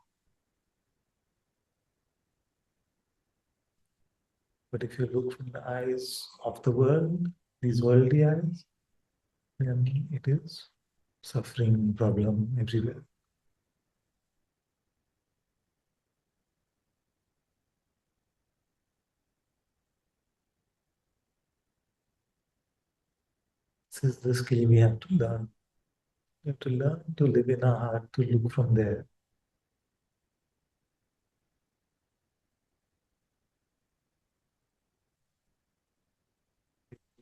But if you look from the eyes of the world, these worldly eyes, then it is suffering, problem everywhere. This is the skill we have to learn. We have to learn to live in our heart, to look from there.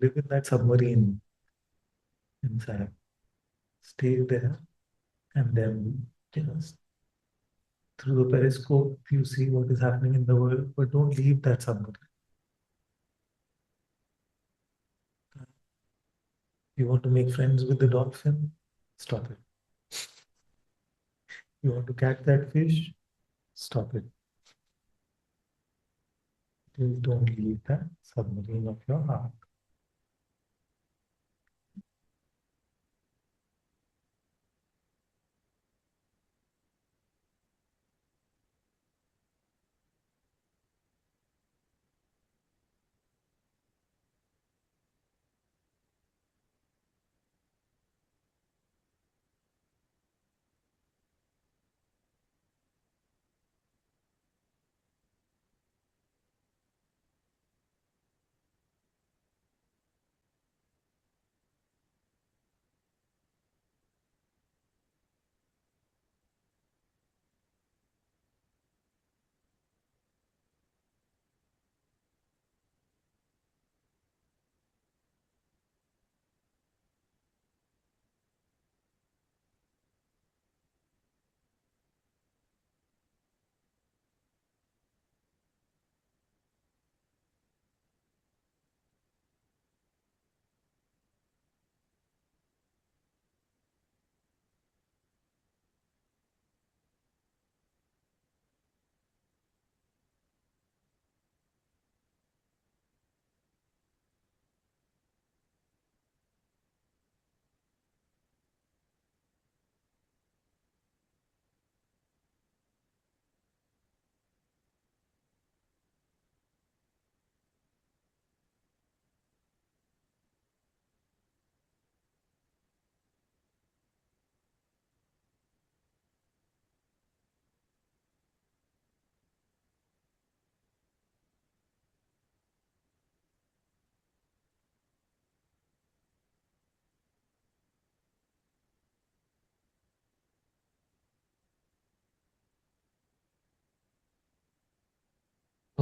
Live in that submarine inside. Stay there and then just through the periscope you see what is happening in the world, but don't leave that submarine. You want to make friends with the dolphin? Stop it. You want to catch that fish? Stop it. Please don't leave that submarine of your heart.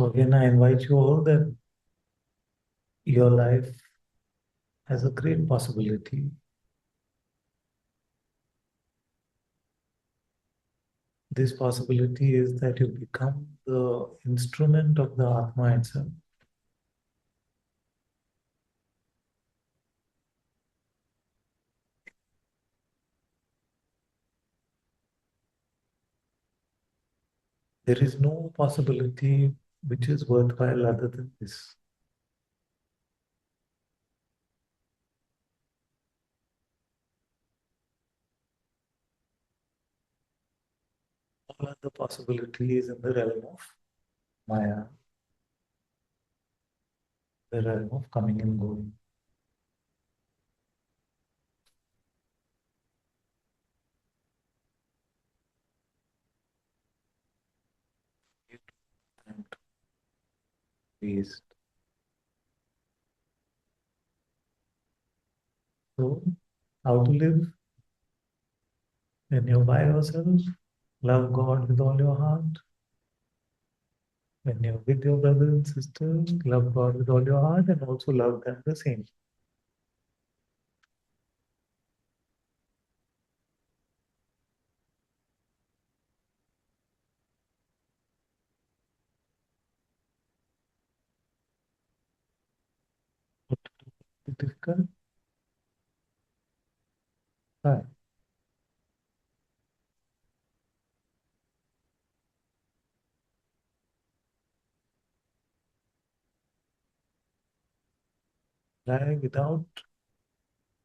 So again, I invite you all that your life has a great possibility. This possibility is that you become the instrument of the Atma itself. There is no possibility which is worthwhile other than this. All other possibilities in the realm of Maya, the realm of coming and going. And waste. So, how to live? When you're by yourself, love God with all your heart. When you're with your brothers and sisters, love God with all your heart and also love them the same. Difficult? Right. Try without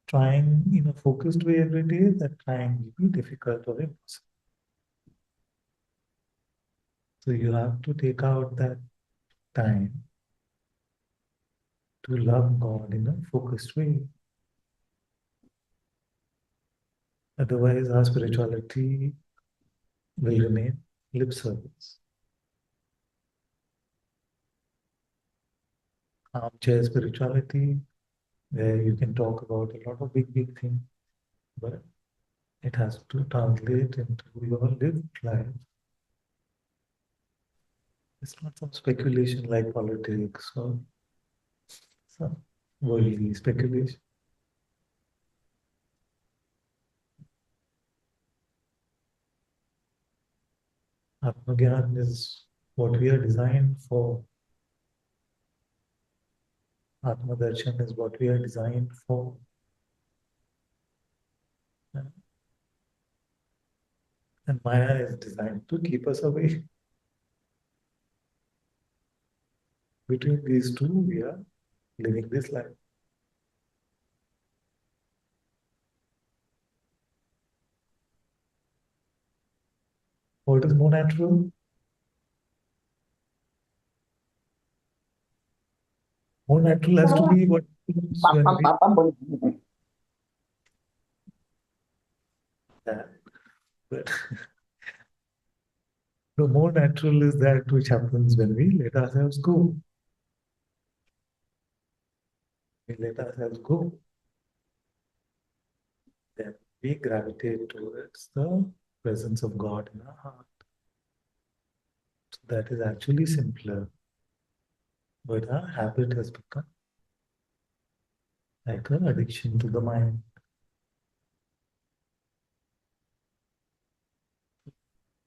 trying in a focused way every day, that trying will be difficult or impossible. So you have to take out that time to love God in a focused way. Otherwise, our spirituality will remain lip service. Armchair spirituality, where you can talk about a lot of big things, but it has to translate into your lived life. It's not some speculation like politics or some worldly speculation. Atmagyan is what we are designed for. Atma Darshan is what we are designed for. And Maya is designed to keep us away. Between these two, we are living this life. What is more natural? More natural has to be what happens when we that. But the more natural is that which happens when we let ourselves go. We let ourselves go, then we gravitate towards the presence of God in our heart. So that is actually simpler, but our habit has become like an addiction to the mind.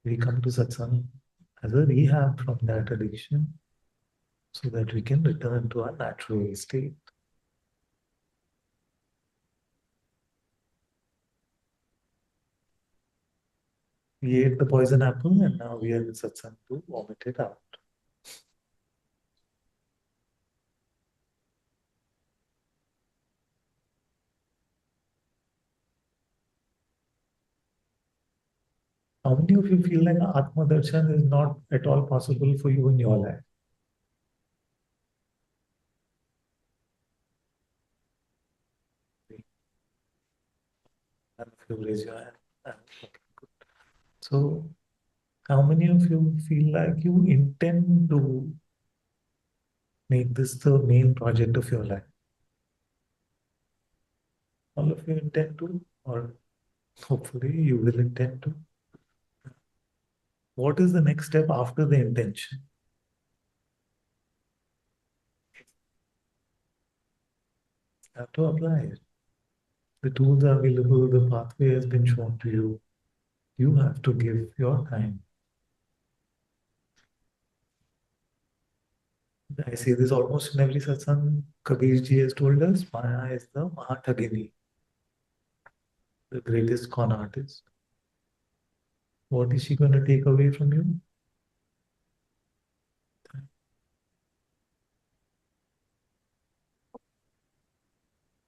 We come to satsang as a rehab from that addiction so that we can return to our natural state. We ate the poison apple and now we are in satsang to vomit it out. How many of you feel like Atma Darshan is not at all possible for you in your life? None of you raise your hand. Okay, good. So, how many of you feel like you intend to make this the main project of your life? All of you intend to, or hopefully you will intend to. What is the next step after the intention? have to apply it. The tools are available, the pathway has been shown to you. You have to give your time. I say this almost in every satsang. Kabir ji has told us, Maya is the Mahatagini, the greatest con artist. What is she going to take away from you?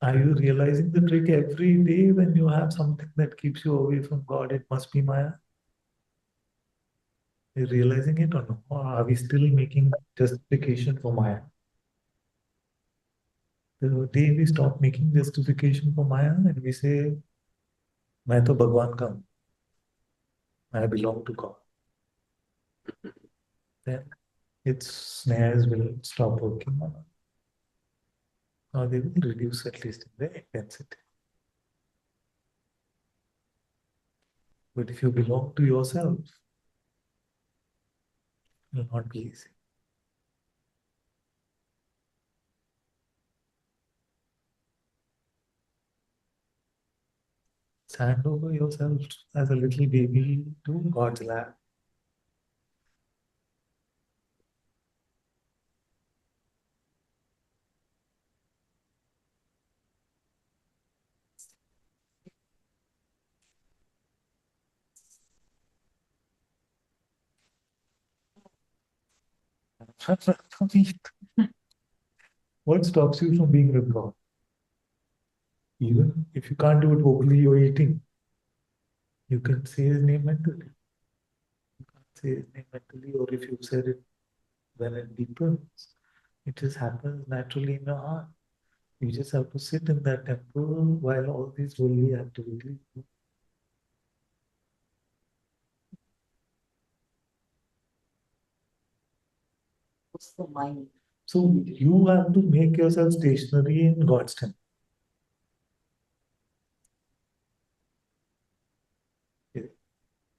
Are you realizing the trick every day when you have something that keeps you away from God? It must be Maya. Are you realizing it or no? Or are we still making justification for Maya? The day we stop making justification for Maya and we say, मैं तो भगवान का हूँ, I belong to God, then its snares will stop working on us. Or they will reduce at least in their intensity. But if you belong to yourself, it will not be easy. Hand over yourself as a little baby to God's lap. What stops you from being with God? Even if you can't do it vocally, you're eating. You can say His name mentally. You can't say His name mentally, or if you've said it well and deeper, it just happens naturally in your heart. You just have to sit in that temple while all these worldly activities. What's the mind? So you have to make yourself stationary in God's temple.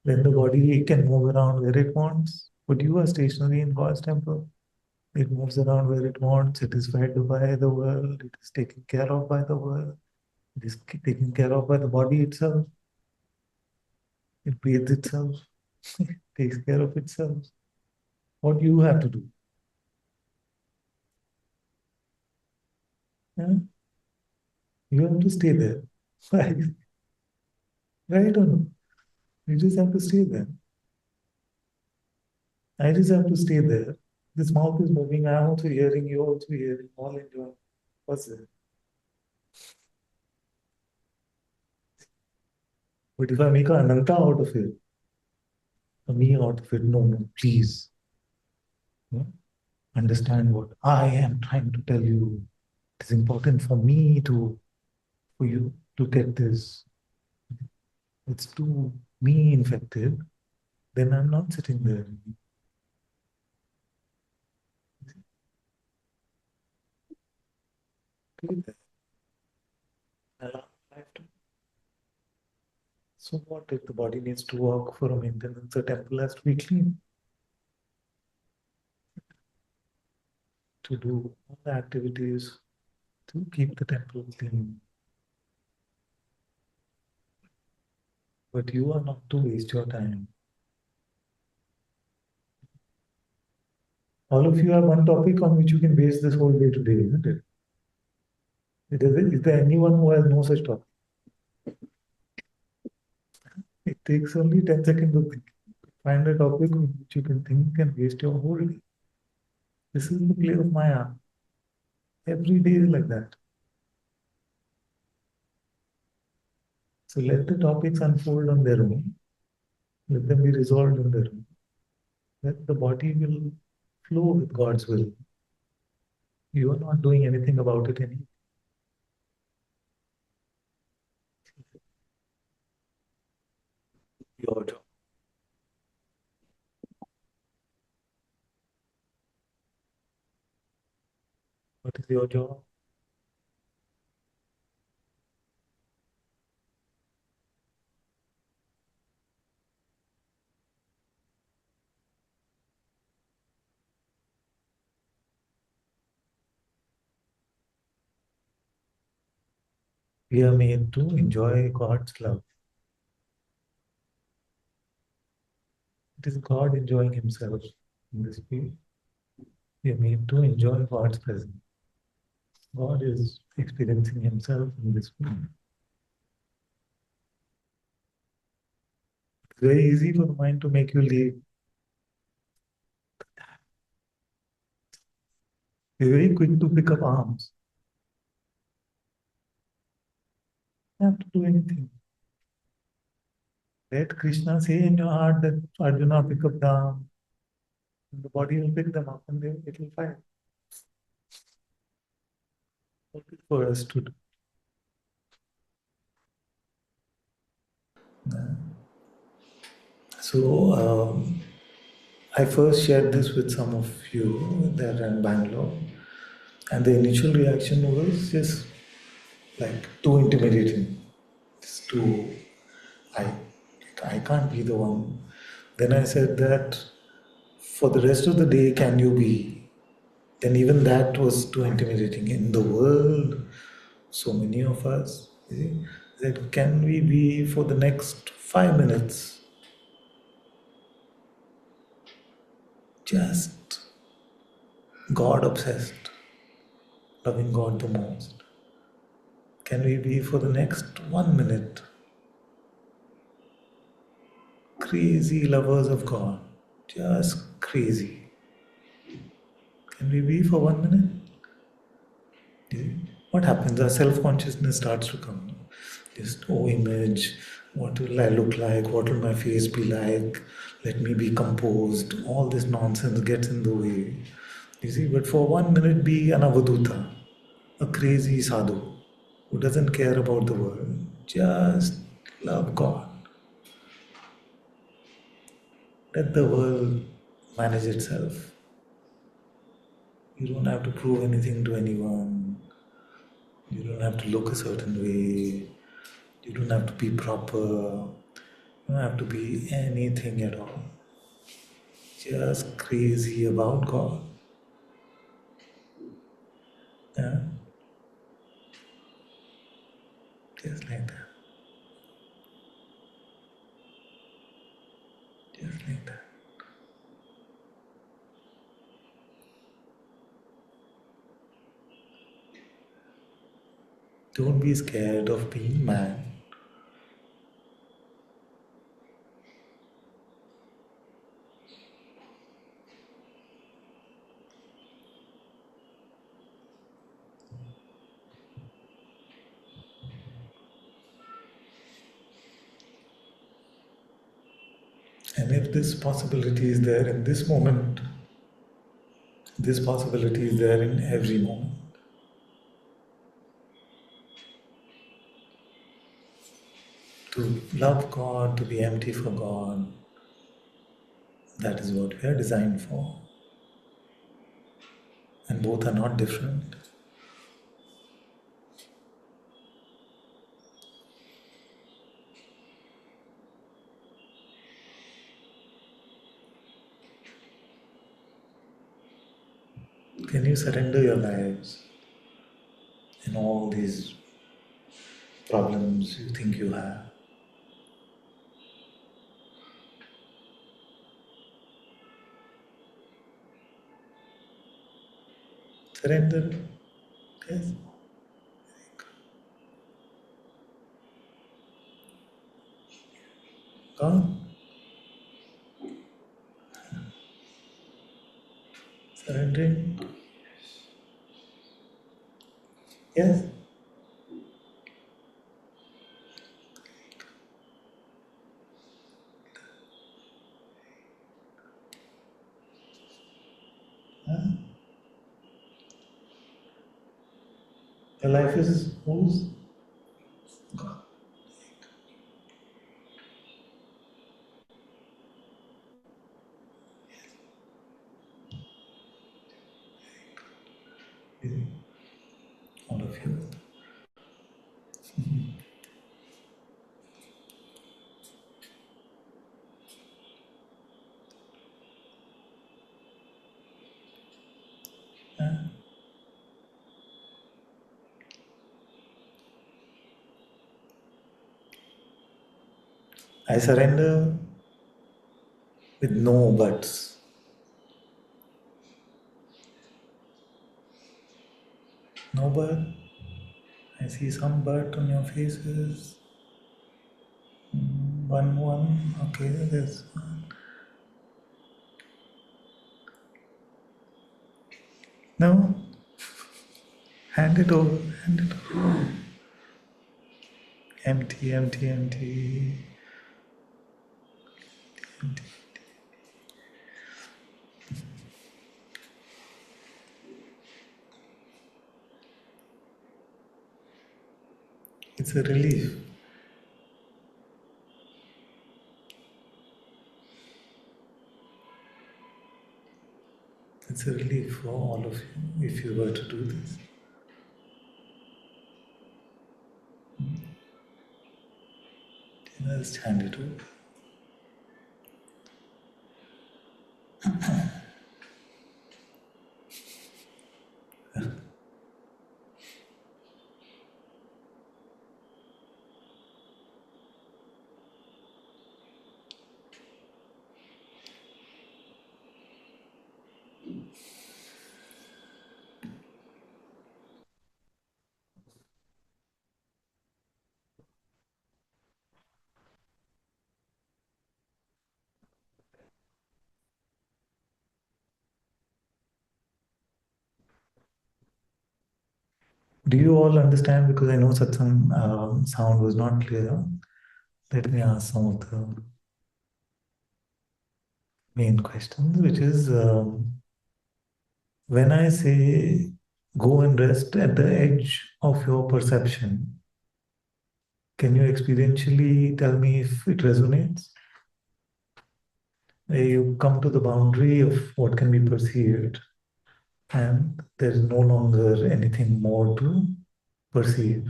Then the body can move around where it wants, but you are stationary in God's temple. It moves around where it wants, it is fed by the world, it is taken care of by the world, it is taken care of by the body itself. It breathes itself, takes care of itself. What do you have to do? Yeah? You have to stay there. Right? Right or no? You just have to stay there. I just have to stay there. This mouth is moving, I'm also hearing, you're also hearing, all enjoying. What's it? But if I make an Ananta out of it, a me out of it, no, please. Yeah? Understand what I am trying to tell you. It is important for me for you to get this. It's too me infected, then I'm not sitting there. Allow life to. So what if the body needs to work for a maintenance? The temple has to be clean to do all the activities to keep the temple clean. But you are not to waste your time. All of you have one topic on which you can waste this whole day today, isn't it? Is there anyone who has no such topic? It takes only 10 seconds to think. Find a topic on which you can think and waste your whole day. This is the play of Maya. Every day is like that. So let the topics unfold on their own. Let them be resolved on their own. Let the body will flow with God's will. You are not doing anything about it anymore. Your job. What is your job? We are made to enjoy God's love. It is God enjoying Himself in this field. We are made to enjoy God's presence. God is experiencing Himself in this field. It's very easy for the mind to make you leave. We're very quick to pick up arms. You don't have to do anything. Let Krishna say in your heart that Arjuna pick up the arm. The body will pick them up and it will fight. What is for us to do? So, I first shared this with some of you there in Bangalore, and the initial reaction was just like too intimidating. It's too, I, I can't be the one. Then I said that for the rest of the day, can you be? Then even that was too intimidating. In the world, so many of us, you see, that can we be for the next 5 minutes just God obsessed, loving God the most? Can we be for the next 1 minute crazy lovers of God? Just crazy. Can we be for 1 minute? What happens? Our self-consciousness starts to come. Just, oh, image, what will I look like? What will my face be like? Let me be composed. All this nonsense gets in the way. You see, but for 1 minute, be an avaduta, a crazy sadhu who doesn't care about the world. Just love God. Let the world manage itself. You don't have to prove anything to anyone. You don't have to look a certain way. You don't have to be proper. You don't have to be anything at all. Just crazy about God. Yeah? Just like that. Just like that. Don't be scared of being man. And if this possibility is there in this moment, this possibility is there in every moment. To love God, to be empty for God, that is what we are designed for. And both are not different. Can you surrender your lives in all these problems you think you have? Surrender. Yes. God. Surrendering. Yes. Huh? Your life is whose? God. All of you. Huh? I surrender with no buts. No but. I see some but on your faces. One. Okay, there's one. No. Hand it over. Hand it over. Empty, empty, empty. Empty. It's a relief. It's a relief for all of you if you were to do this. Just hand it over. Do you all understand? Because I know Satsang sound was not clear. Let me ask some of the main questions, which is when I say go and rest at the edge of your perception, can you experientially tell me if it resonates? You come to the boundary of what can be perceived, and there is no longer anything more to perceive.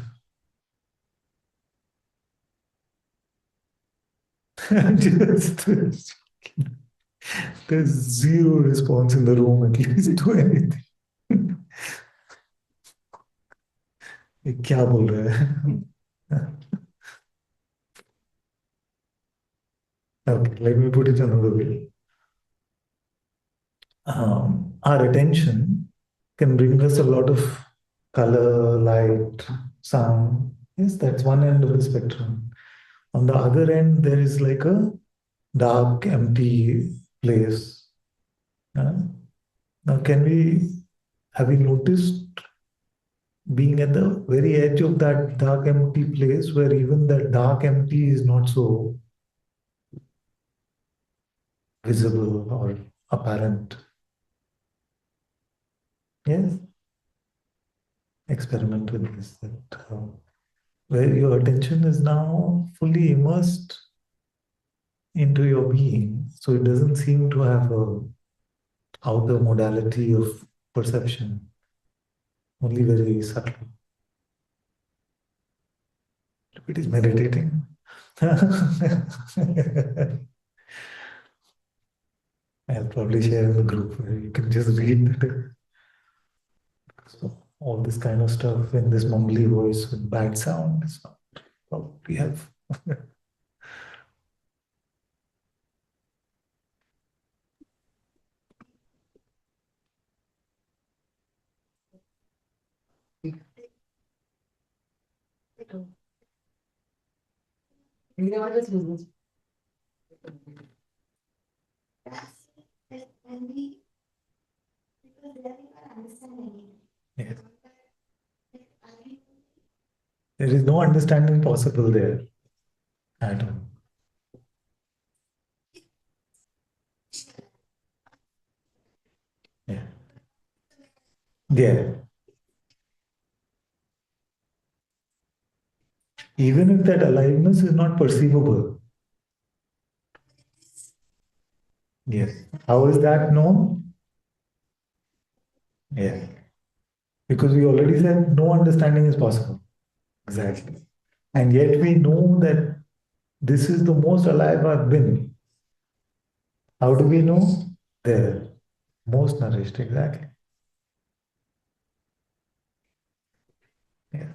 Just, there's zero response in the room, at least to anything. ये क्या बोल रहा है? Okay, let me put it another way. Our attention can bring us a lot of color, light, sound. Yes, that's one end of the spectrum. On the other end, there is like a dark, empty place. Now, have we noticed being at the very edge of that dark, empty place where even that dark, empty is not so visible or apparent? Yes, experiment with this. Where your attention is now fully immersed into your being, so it doesn't seem to have a outer modality of perception, only very subtle. It is meditating. I'll probably share in the group where you can just read that. So all this kind of stuff in this mumbly voice with bad sound is not what we have. Yes. There is no understanding possible there at all. Yeah. Yeah. Even if that aliveness is not perceivable. Yes. How is that known? Yeah. Because we already said no understanding is possible. Exactly. And yet we know that this is the most alive I've been. How do we know? There. Most nourished, exactly. Yeah.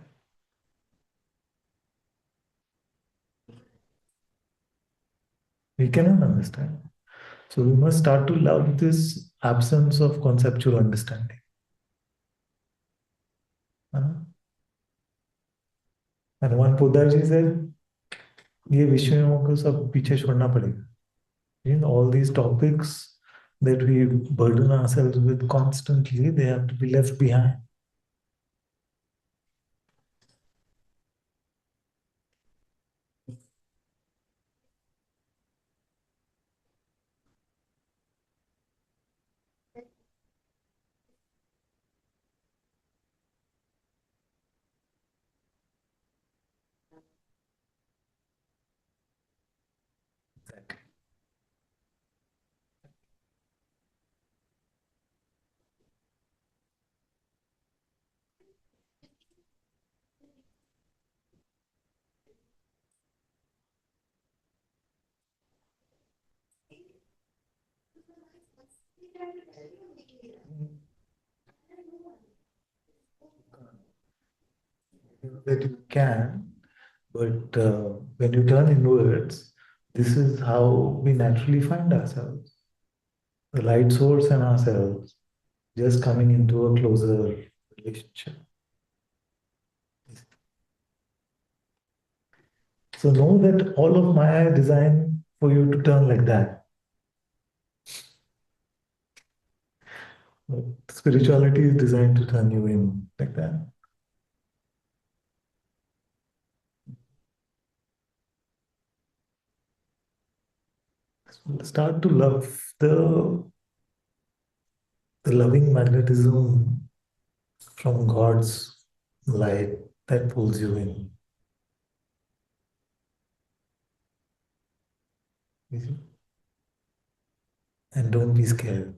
We cannot understand. So we must start to love this absence of conceptual understanding. And one Buddhaji said, ये विषयों को सब पीछे छोड़ना पड़ेगा. In all these topics that we burden ourselves with constantly, they have to be left behind. Exactly. That you can, but when you turn inwards, this is how we naturally find ourselves. The light source and ourselves just coming into a closer relationship. So know that all of Maya is designed for you to turn like that. But spirituality is designed to turn you in like that. So start to love the loving magnetism from God's light that pulls you in. You see? And don't be scared.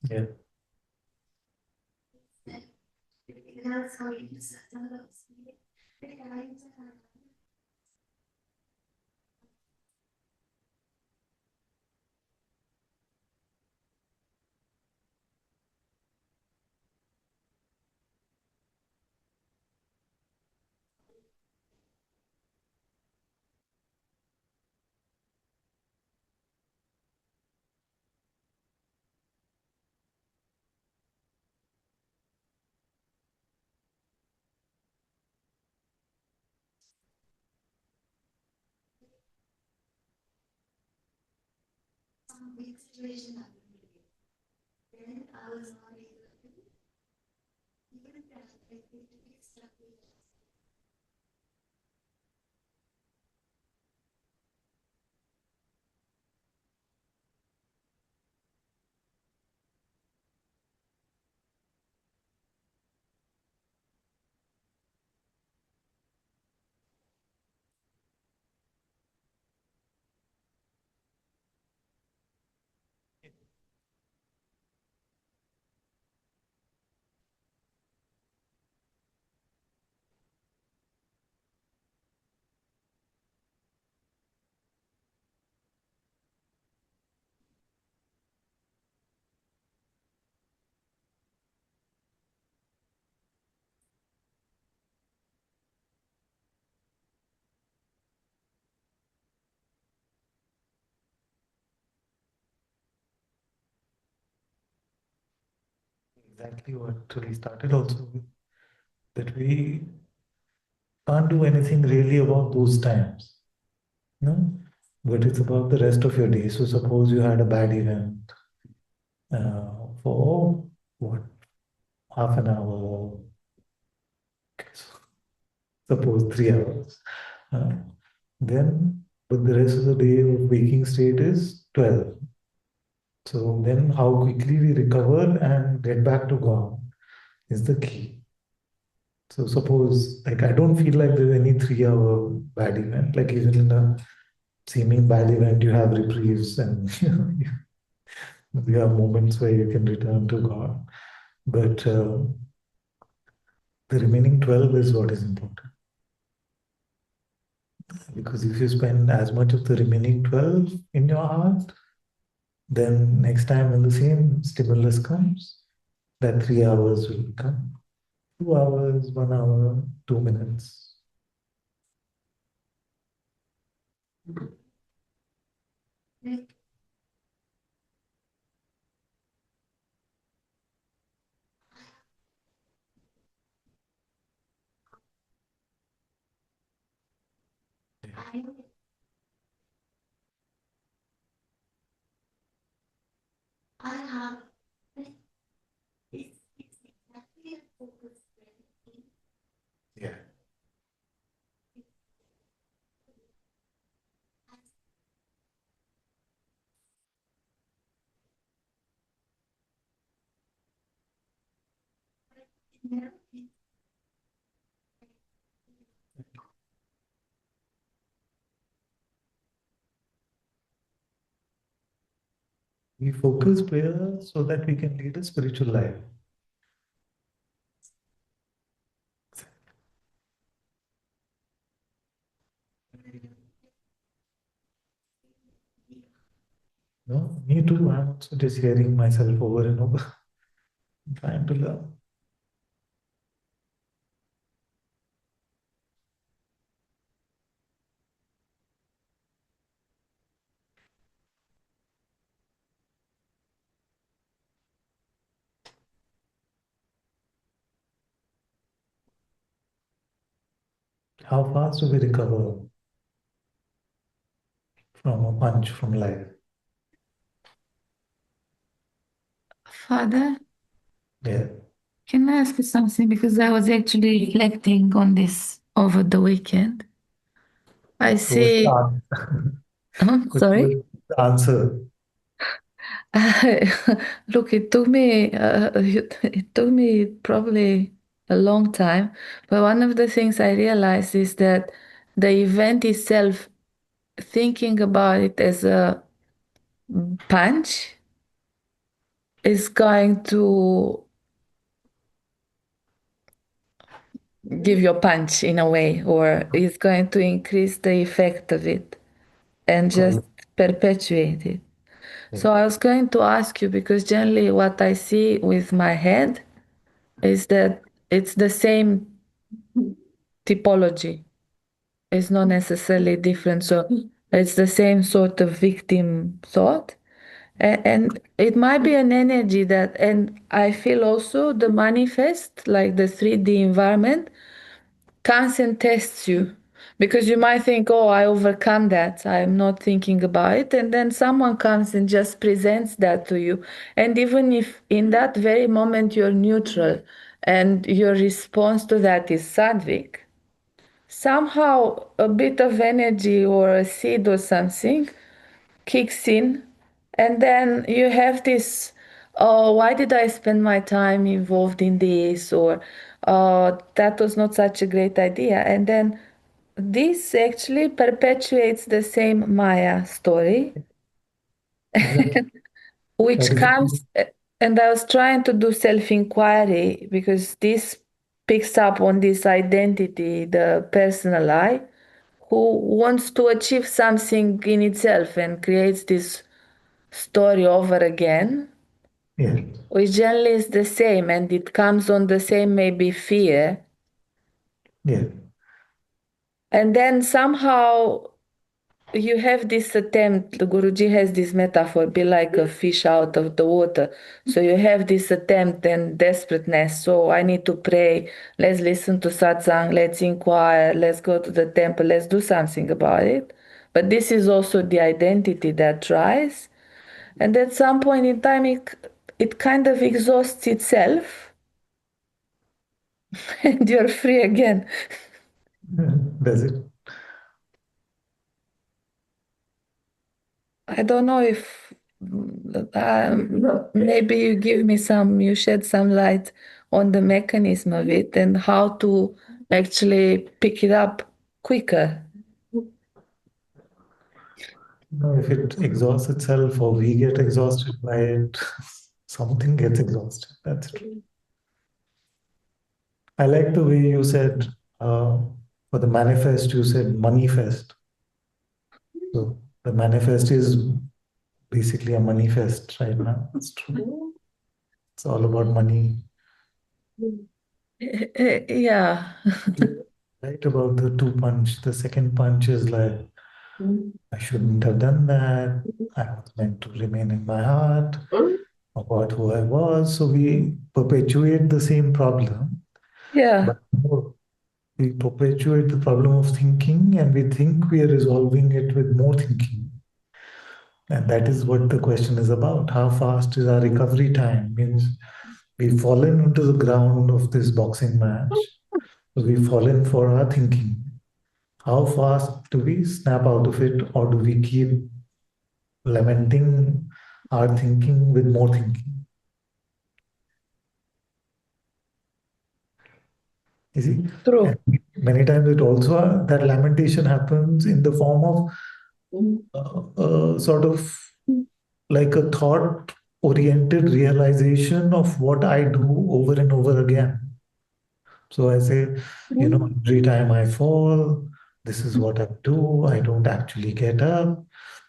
Yeah. Exactly what we started also with. That we can't do anything really about those times. No? But it's about the rest of your day. So suppose you had a bad event for what, half an hour. Okay, so suppose 3 hours. Then, but the rest of the day of waking state is 12. So then how quickly we recover and get back to God is the key. So suppose, like, I don't feel like there's any 3 hour bad event. Like even in a seeming bad event, you have reprieves and you have moments where you can return to God. But the remaining 12 is what is important. Because if you spend as much of the remaining 12 in your heart, then next time when the same stimulus comes, that 3 hours will become 2 hours, 1 hour, 2 minutes. Yeah. We focus prayer so that we can lead a spiritual life. No, me too. I'm also just hearing myself over and over. I'm trying to learn. How fast do we recover from a punch from life? Father, Yeah. can I ask you something? Because I was actually reflecting on this over the weekend. I So what's the see, answer? sorry. What's the answer? Look, it took me probably a long time, but one of the things I realized is that the event itself, thinking about it as a punch, is going to give you a punch in a way, or is going to increase the effect of it and just perpetuate it. So I was going to ask you, because generally what I see with my head is that it's the same typology. It's not necessarily different. So it's the same sort of victim thought. And it might be an energy that, and I feel also the manifest, like the 3D environment, comes and tests you. Because you might think, oh, I overcome that. I'm not thinking about it. And then someone comes and just presents that to you. And even if in that very moment you're neutral and your response to that is sadvik, somehow a bit of energy or a seed or something kicks in, and then you have this, oh, why did I spend my time involved in this, or that was not such a great idea. And then this actually perpetuates the same Maya story, Exactly. which That is comes, and I was trying to do self-inquiry because this picks up on this identity, the personal I, who wants to achieve something in itself and creates this story over again, yeah. which generally is the same, and it comes on the same maybe fear. Yeah. And then somehow you have this attempt, the Guruji has this metaphor, be like a fish out of the water. So you have this attempt and desperateness. So I need to pray, let's listen to Satsang, let's inquire, let's go to the temple, let's do something about it. But this is also the identity that tries. And at some point in time, it kind of exhausts itself and you're free again. Does it? I don't know if maybe you shed some light on the mechanism of it and how to actually pick it up quicker. No, if it exhausts itself or we get exhausted by it, something gets exhausted. That's true. I like the way you said, for the manifest, you said money fest. So the manifest is basically a money fest right now. It's true. It's all about money. Yeah. Right about the two punch. The second punch is like, I shouldn't have done that. I was meant to remain in my heart about who I was. So we perpetuate the same problem, Yeah. but more, we perpetuate the problem of thinking and we think we are resolving it with more thinking. And that is what the question is about. How fast is our recovery time? Means we've fallen into the ground of this boxing match. So we've fallen for our thinking. How fast do we snap out of it, or do we keep lamenting our thinking with more thinking? You see? True. And many times it also, that lamentation happens in the form of sort of like a thought oriented realization of what I do over and over again. So I say, every time I fall, this is what I do. I don't actually get up.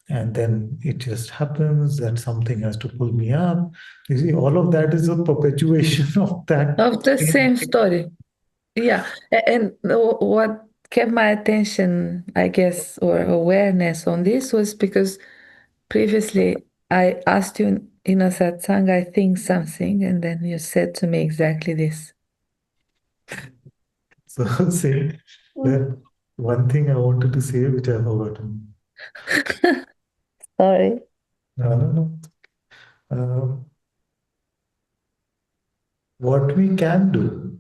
And then it just happens that something has to pull me up. You see, all of that is a perpetuation of that. Of the same story. Yeah. And what kept my attention, I guess, or awareness on this was because previously I asked you in a satsang, I think something, and then you said to me exactly this. So say that one thing I wanted to say, which I've forgotten. Sorry. No, no, no. What we can do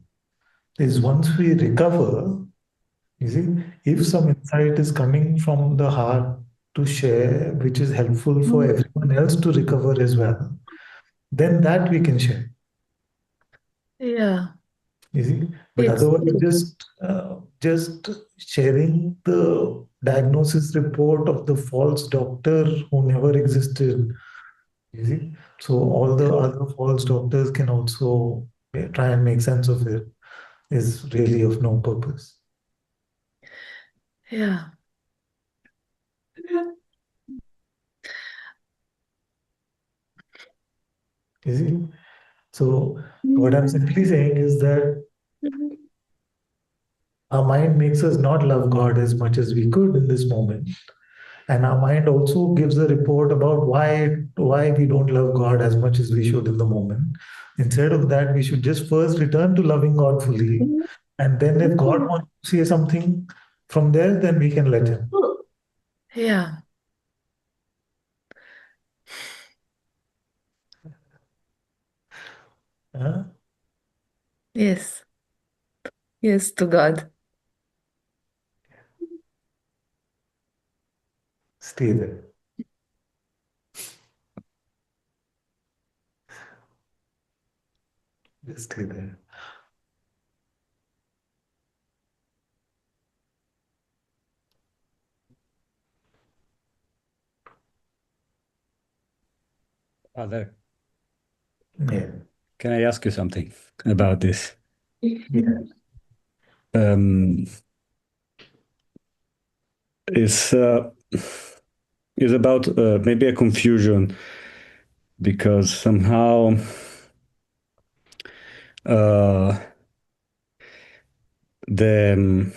is once we recover, you see, if some insight is coming from the heart to share, which is helpful for everyone else to recover as well, then that we can share. Yeah. You see, but It's otherwise, just sharing the diagnosis report of the false doctor who never existed. You see, so all the other false doctors can also try and make sense of it. Is really of no purpose. yeah. You see, so what I'm simply saying is that our mind makes us not love God as much as we could in this moment. And our mind also gives a report about why we don't love God as much as we should in the moment. Instead of that, we should just first return to loving God fully. And then if God wants to say something from there, then we can let him. Yeah. Huh? Yes. Yes, to God. Stay there. Just stay there. Father, Yeah. can I ask you something about this? Yeah. Um, is is about maybe a confusion because somehow uh, the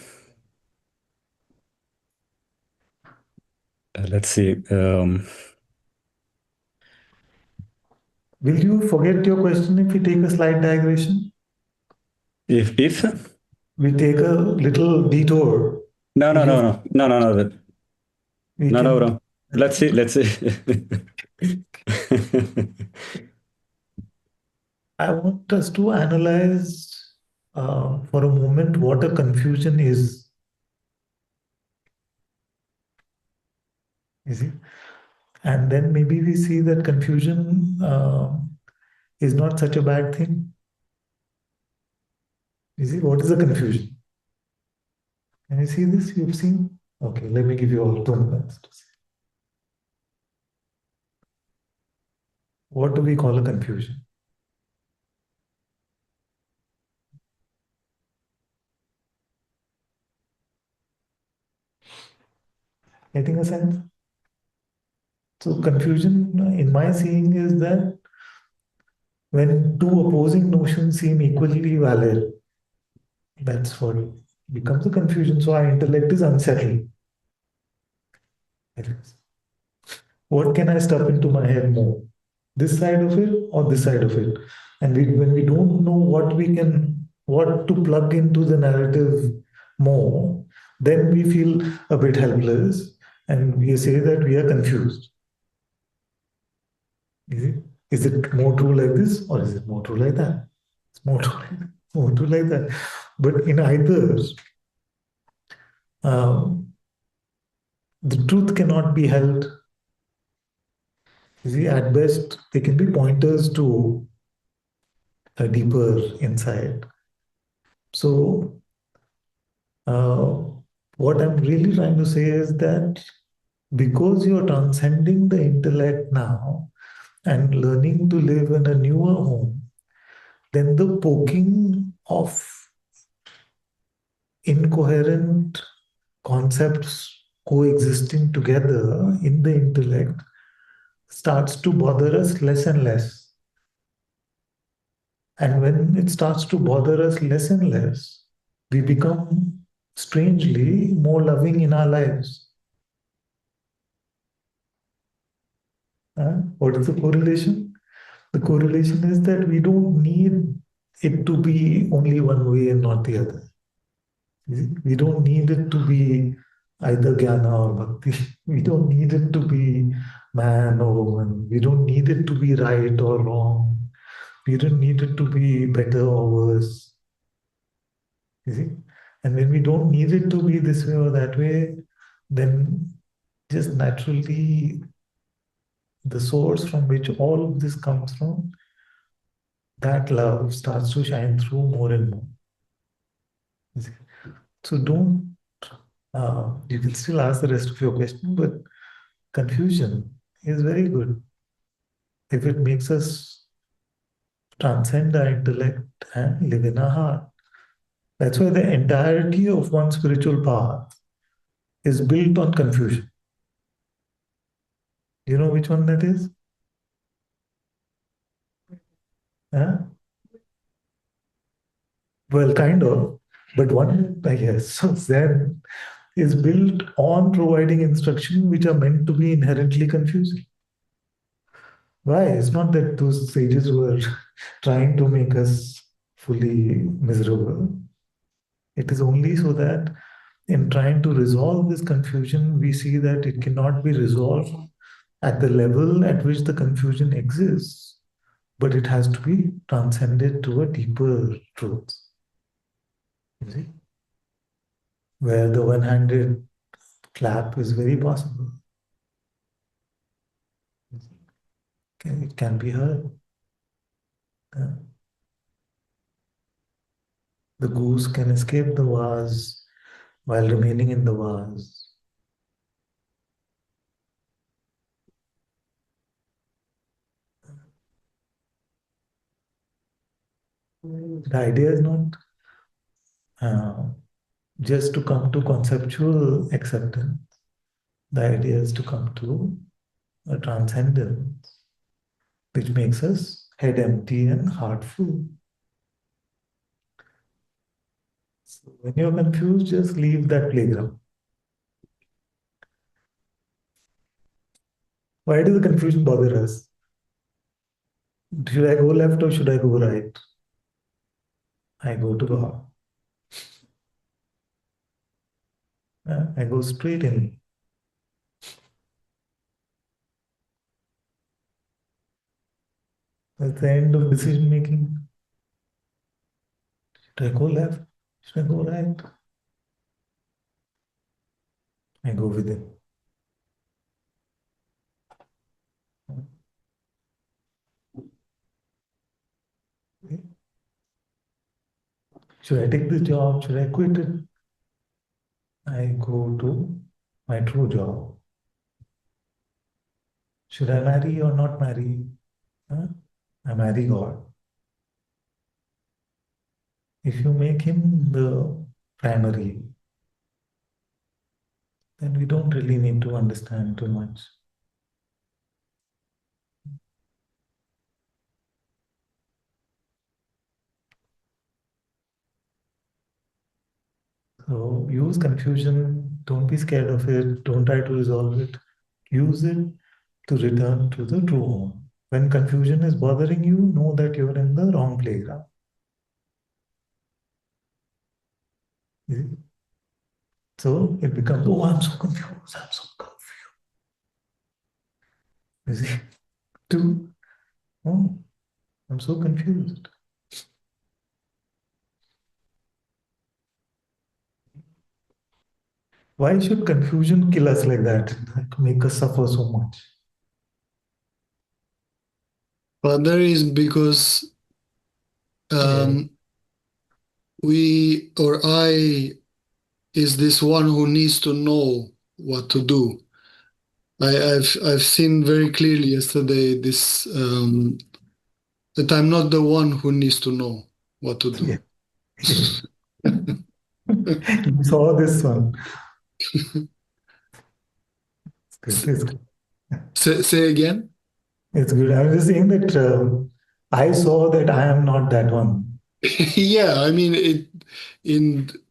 let's see. Will you forget your question if we take a slight digression? If We take a little detour. no Will no you? no no no no no We no no can. no. Let's see. Let's see. I want us to analyze for a moment what a confusion is. And then maybe we see that confusion is not such a bad thing. You see, what is the confusion? Can you see this? You've seen? Okay, let me give you all 2 minutes to see. What do we call a confusion? Getting a sense? So confusion, in my seeing, is that when two opposing notions seem equally valid, that's what becomes a confusion. So our intellect is unsettled. What can I stuff into my head more? This side of it or this side of it? And when we don't know what to plug into the narrative more, then we feel a bit helpless and we say that we are confused. Is it more true like this or is it more true like that? It's more true like that. More true like that. But in either, um, the truth cannot be held. You see, at best, they can be pointers to a deeper insight. So, what I'm really trying to say is that because you're transcending the intellect now and learning to live in a newer home, then the poking of incoherent concepts coexisting together in the intellect starts to bother us less and less. And when it starts to bother us less and less, we become strangely more loving in our lives. What is the correlation? The correlation is that we don't need it to be only one way and not the other. We don't need it to be either jnana or bhakti. We don't need it to be man or woman. We don't need it to be right or wrong. We don't need it to be better or worse. You see? And when we don't need it to be this way or that way, then just naturally the source from which all of this comes from, that love starts to shine through more and more. You see? So don't, you can still ask the rest of your question, but confusion is very good if it makes us transcend our intellect and live in our heart. That's why the entirety of one spiritual path is built on confusion. Do you know which one that is? Huh? Well, kind of, but one, I guess. So Zen is built on providing instruction which are meant to be inherently confusing. Why? It's not that those sages were trying to make us fully miserable. It is only so that in trying to resolve this confusion, we see that it cannot be resolved at the level at which the confusion exists, but it has to be transcended to a deeper truth. You see? Where the one-handed clap is very possible. It can be heard. The goose can escape the vase while remaining in the vase. The idea is not just to come to conceptual acceptance. The idea is to come to a transcendence which makes us head empty and heart full. So when you're confused, just leave that playground. Why does the confusion bother us? Should I go left or should I go right? I go to God. I go straight in. That's the end of decision making. Should I go left? Should I go right? I go within. Should I take the job? Should I quit it? I go to my true job. Should I marry or not marry? Huh? I marry God. If you make him the primary, then we don't really need to understand too much. So use confusion, don't be scared of it, don't try to resolve it. Use it to return to the true home. When confusion is bothering you, know that you're in the wrong playground. So it becomes, oh, I'm so confused, I'm so confused. You see? To, oh, I'm so confused. Why should confusion kill us like that? Like make us suffer so much? But there is because we or I is this one who needs to know what to do. I've seen very clearly yesterday this that I'm not the one who needs to know what to do. Yeah. You saw this one. It's good. It's good. Say again. It's good. I was just saying that I saw that I am not that one. Yeah, I mean it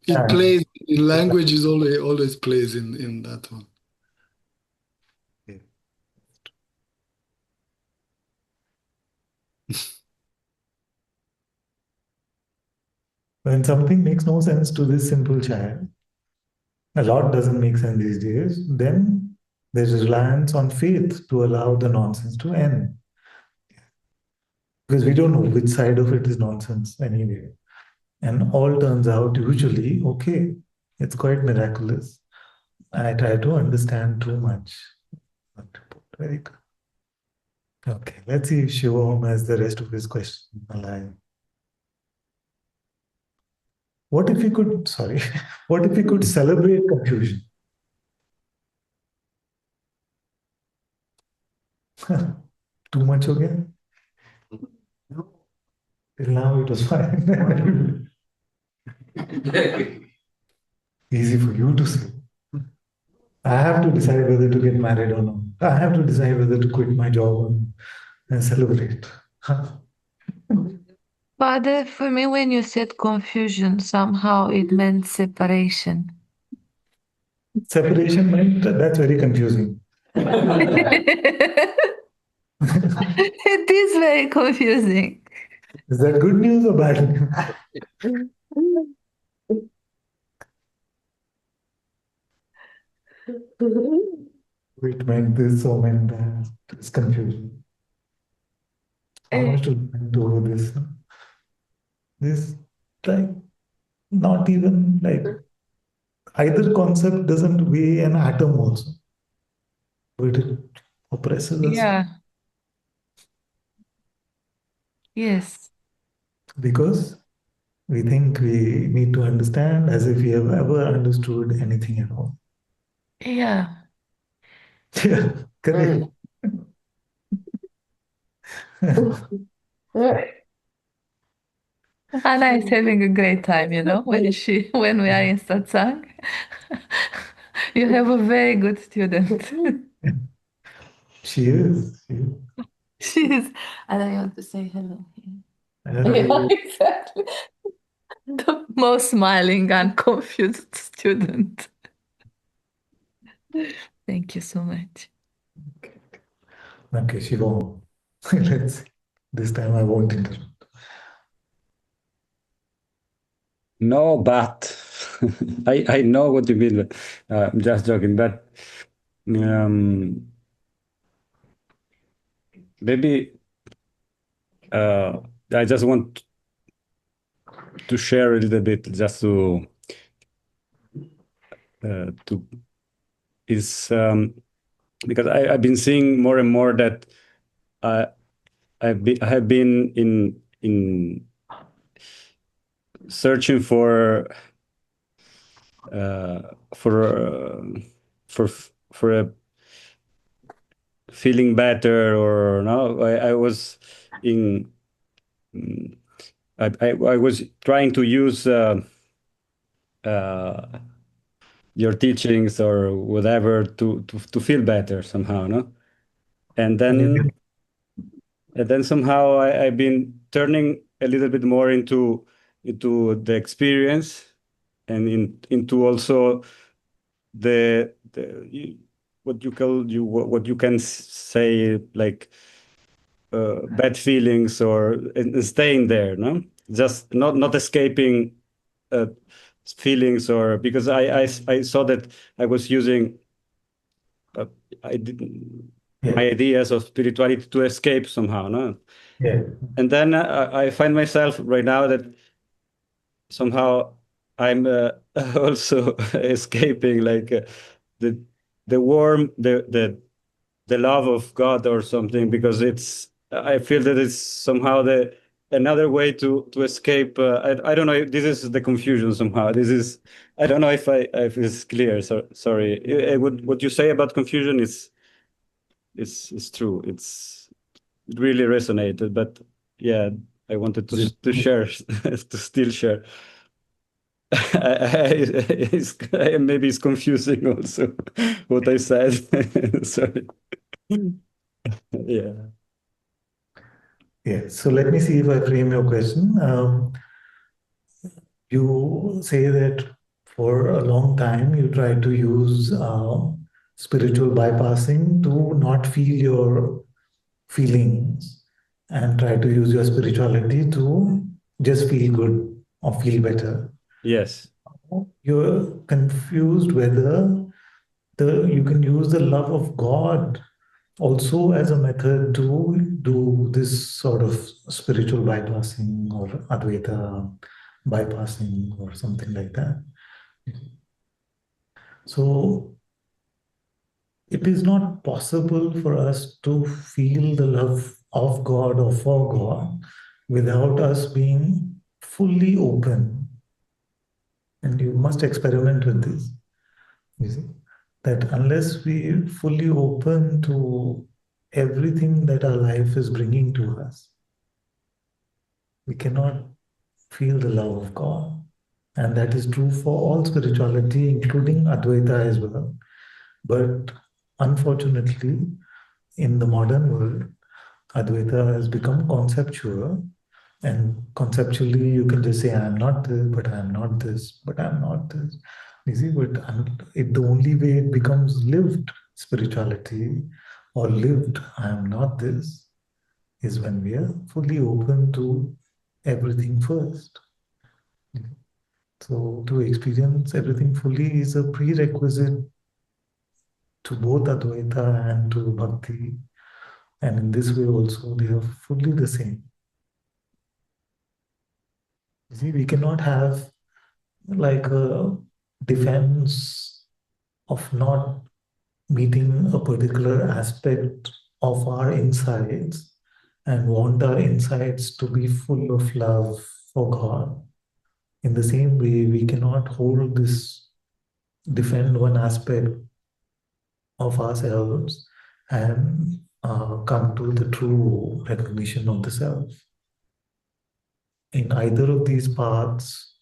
Yeah. plays in language is always plays in that one. When something makes no sense to this simple child, a lot doesn't make sense these days, then there's reliance on faith to allow the nonsense to end. Because we don't know which side of it is nonsense anyway. And all turns out usually okay. It's quite miraculous. I try to understand too much. Very good. Okay, let's see if Shivam has the rest of his question alive. What if we could, sorry, what if we could celebrate confusion? Too much again? Till now it was fine. Easy for you to say. I have to decide whether to get married or not. I have to decide whether to quit my job and celebrate. Father, for me, when you said confusion, somehow it meant separation. Separation meant that's very confusing. It is very confusing. Is that good news or bad news? It meant this or meant that. It's confusing. How much to do over this? This, like, not even like either concept doesn't weigh an atom also. But it oppresses us. Yeah. Yes. Because we think we need to understand as if we have ever understood anything at all. Yeah. Yeah, correct. Anna is having a great time, when we are in Satsang. You have a very good student. She is. She is. And I want to say hello. Hello. Yeah, exactly. The most smiling and confused student. Thank you so much. Okay, she won't. Let's see. This time I won't interrupt. No, but I know what you mean, but I'm just joking. But maybe I just want to share a little bit, just to is because I've been seeing more and more that I have been in searching for a feeling better, or no, I was in I was trying to use your teachings or whatever to feel better somehow, no? And then somehow I've been turning a little bit more into the experience, and into also what you can say, like bad feelings, or and staying there, no, just not escaping feelings, or because I saw that I was using I didn't my ideas of spirituality to escape somehow, no. Yeah. And then I find myself right now that somehow I'm also escaping, like the warm the love of God or something, because I feel that it's somehow another way to escape. I don't know if this is the confusion somehow. This is, I don't know if it's clear. So sorry. What you say about confusion is true. It really resonated, but yeah, I wanted to share to still share. Maybe it's confusing also what I said. Sorry. Yeah. Yeah. So let me see if I frame your question. You say that for a long time you try to use spiritual bypassing to not feel your feelings, and try to use your spirituality to just feel good or feel better. Yes. You're confused whether you can use the love of God also as a method to do this sort of spiritual bypassing or Advaita bypassing or something like that. So it is not possible for us to feel the love of God or for God without us being fully open. And you must experiment with this. You see, that unless we fully open to everything that our life is bringing to us, we cannot feel the love of God. And that is true for all spirituality, including Advaita as well. But unfortunately, in the modern world, Advaita has become conceptual. And conceptually, you can just say, I'm not this, but I'm not this, but I'm not this. You see, but the only way it becomes lived spirituality or lived, I am not this, is when we are fully open to everything first. So to experience everything fully is a prerequisite to both Advaita and to Bhakti. And in this way also, they are fully the same. You see, we cannot have like a defense of not meeting a particular aspect of our insides and want our insides to be full of love for God. In the same way, we cannot hold this, defend one aspect of ourselves and come to the true recognition of the self. In either of these paths,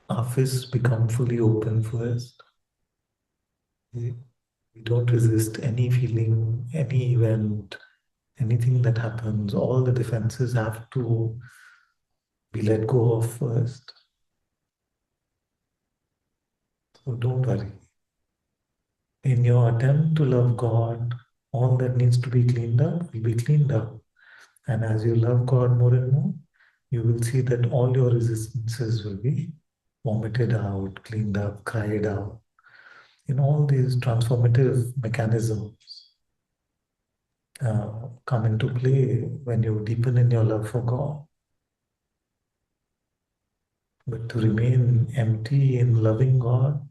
our fists become fully open first. We don't resist any feeling, any event, anything that happens. All the defenses have to be let go of first. So don't worry. In your attempt to love God, all that needs to be cleaned up will be cleaned up. And as you love God more and more, you will see that all your resistances will be vomited out, cleaned up, cried out. In all these transformative mechanisms come into play when you deepen in your love for God. But to remain empty in loving God,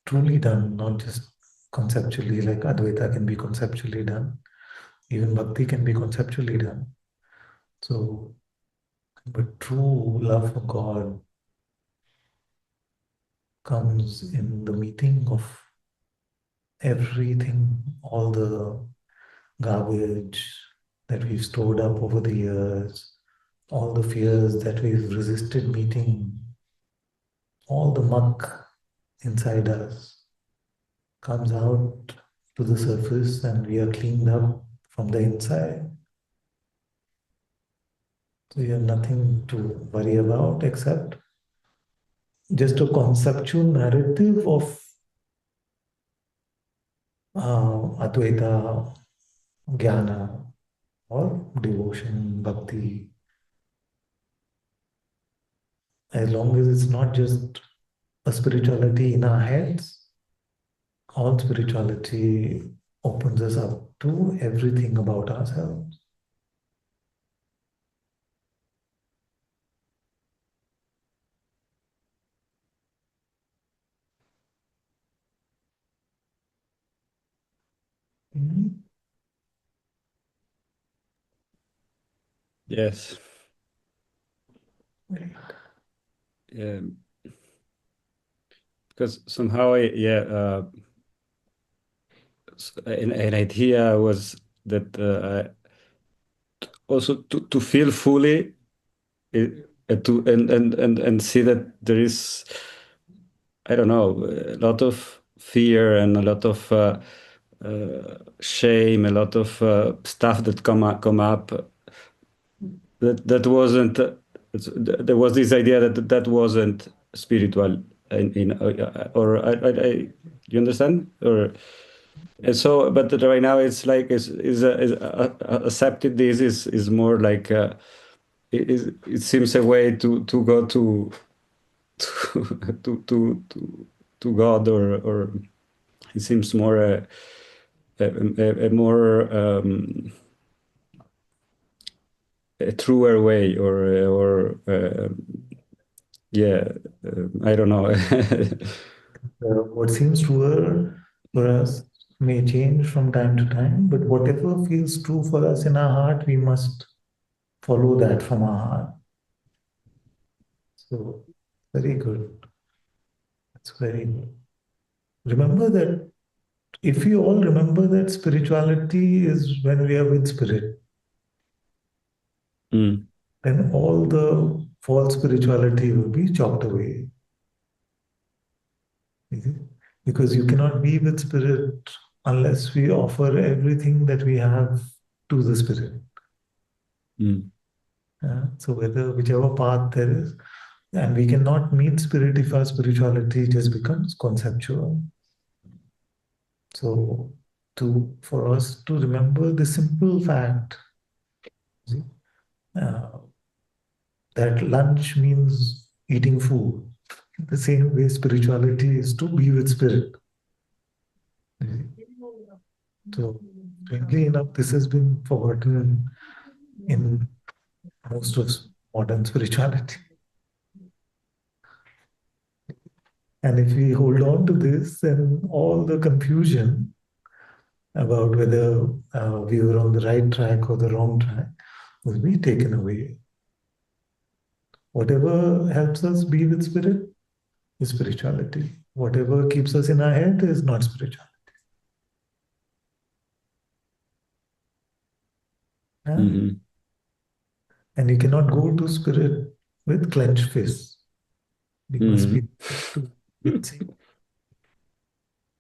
truly done, not just conceptually, like Advaita can be conceptually done, even Bhakti can be conceptually done. So But true love for God comes in the meeting of everything, all the garbage that we've stored up over the years, all the fears that we've resisted meeting, all the muck inside us comes out to the surface and we are cleaned up from the inside. So you have nothing to worry about except just a conceptual narrative of Advaita, Jnana, or devotion, bhakti. As long as it's not just a spirituality in our heads, all spirituality opens us up to everything about ourselves. Mhm. Yes. Right. Yeah. Because somehow, an idea was that also to feel fully, and see that there is, I don't know, a lot of fear and a lot of shame, a lot of stuff that come up. That wasn't. There was this idea that wasn't spiritual, or you understand, or. And so, but right now it's like accepted. This is more like it seems a way to go to to God, or it seems more a more a truer way, or yeah, I don't know. What seems truer for us may change from time to time, but whatever feels true for us in our heart, we must follow that from our heart. So, very good. That's very good. Remember that if we all remember that spirituality is when we are with spirit, Mm, then all the false spirituality will be chopped away. You see? Because you cannot be with spirit unless we offer everything that we have to the spirit. mm, So whether whichever path there is, and we cannot meet spirit if our spirituality just becomes conceptual. So for us to remember the simple fact, see, uh, that lunch means eating food. The same way spirituality is to be with spirit. So, strangely enough, this has been forgotten in most of modern spirituality. And if we hold on to this, then all the confusion about whether we were on the right track or the wrong track will be taken away. Whatever helps us be with spirit is spirituality. Whatever keeps us in our head is not spirituality. mhm, And you cannot go to spirit with clenched fists. We must be mhm, to witnessing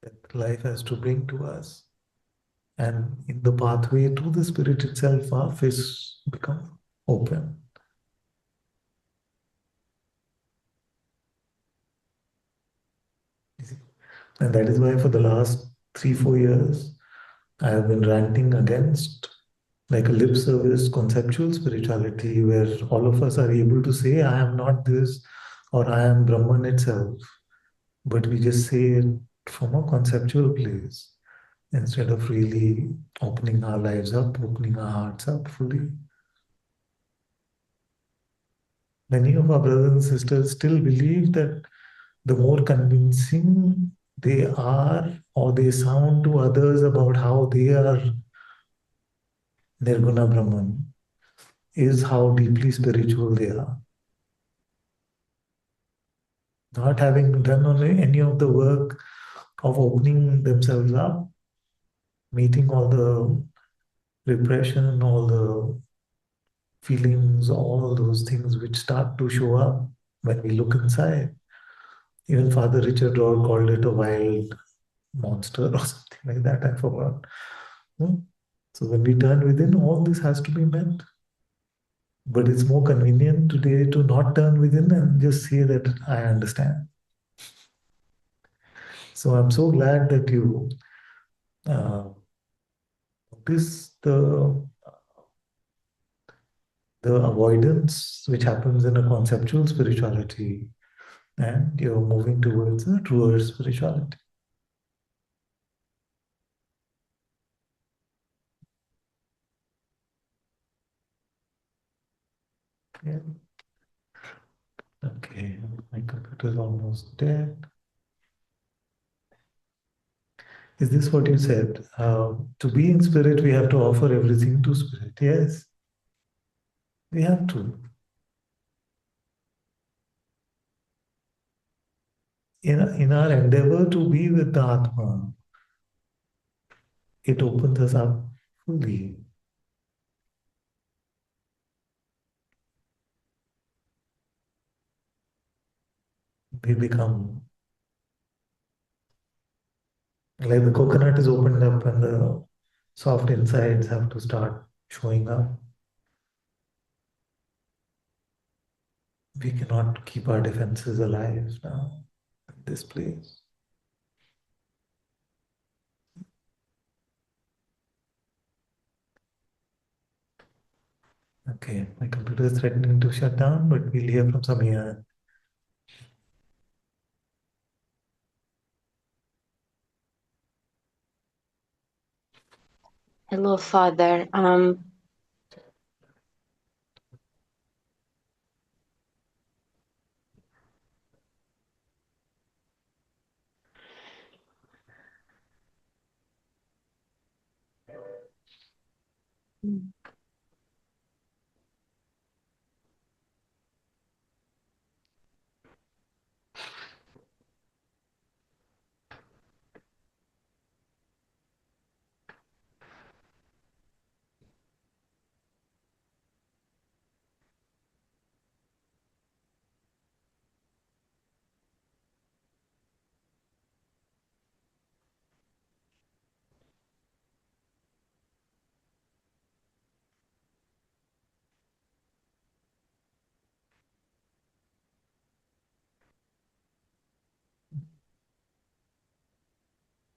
that life has to bring to us. And in the pathway to the spirit itself, our fists become open. And that is why for the last 3-4 years, I have been ranting against like a lip service conceptual spirituality where all of us are able to say, I am not this or I am Brahman itself. But we just say it from a conceptual place instead of really opening our lives up, opening our hearts up fully. Many of our brothers and sisters still believe that the more convincing they are or they sound to others about how they are Nirguna Brahman is how deeply spiritual they are. Not having done any of the work of opening themselves up, meeting all the repression, all the feelings, all those things which start to show up when we look inside. Even Father Richard Rohr called it a wild monster or something like that, I forgot. So when we turn within, all this has to be met. But it's more convenient today to not turn within and just say that I understand. So I'm so glad that you notice the avoidance which happens in a conceptual spirituality, and you're moving towards a truer spirituality. Yeah. Okay, my computer is almost dead. Is this what you said? To be in spirit, we have to offer everything to spirit. Yes, we have to. In our endeavor to be with the Atma, it opens us up fully. We become like the coconut is opened up and the soft insides have to start showing up. We cannot keep our defenses alive now in this place. Okay, my computer is threatening to shut down, but we'll hear from Samia. Hello, Father.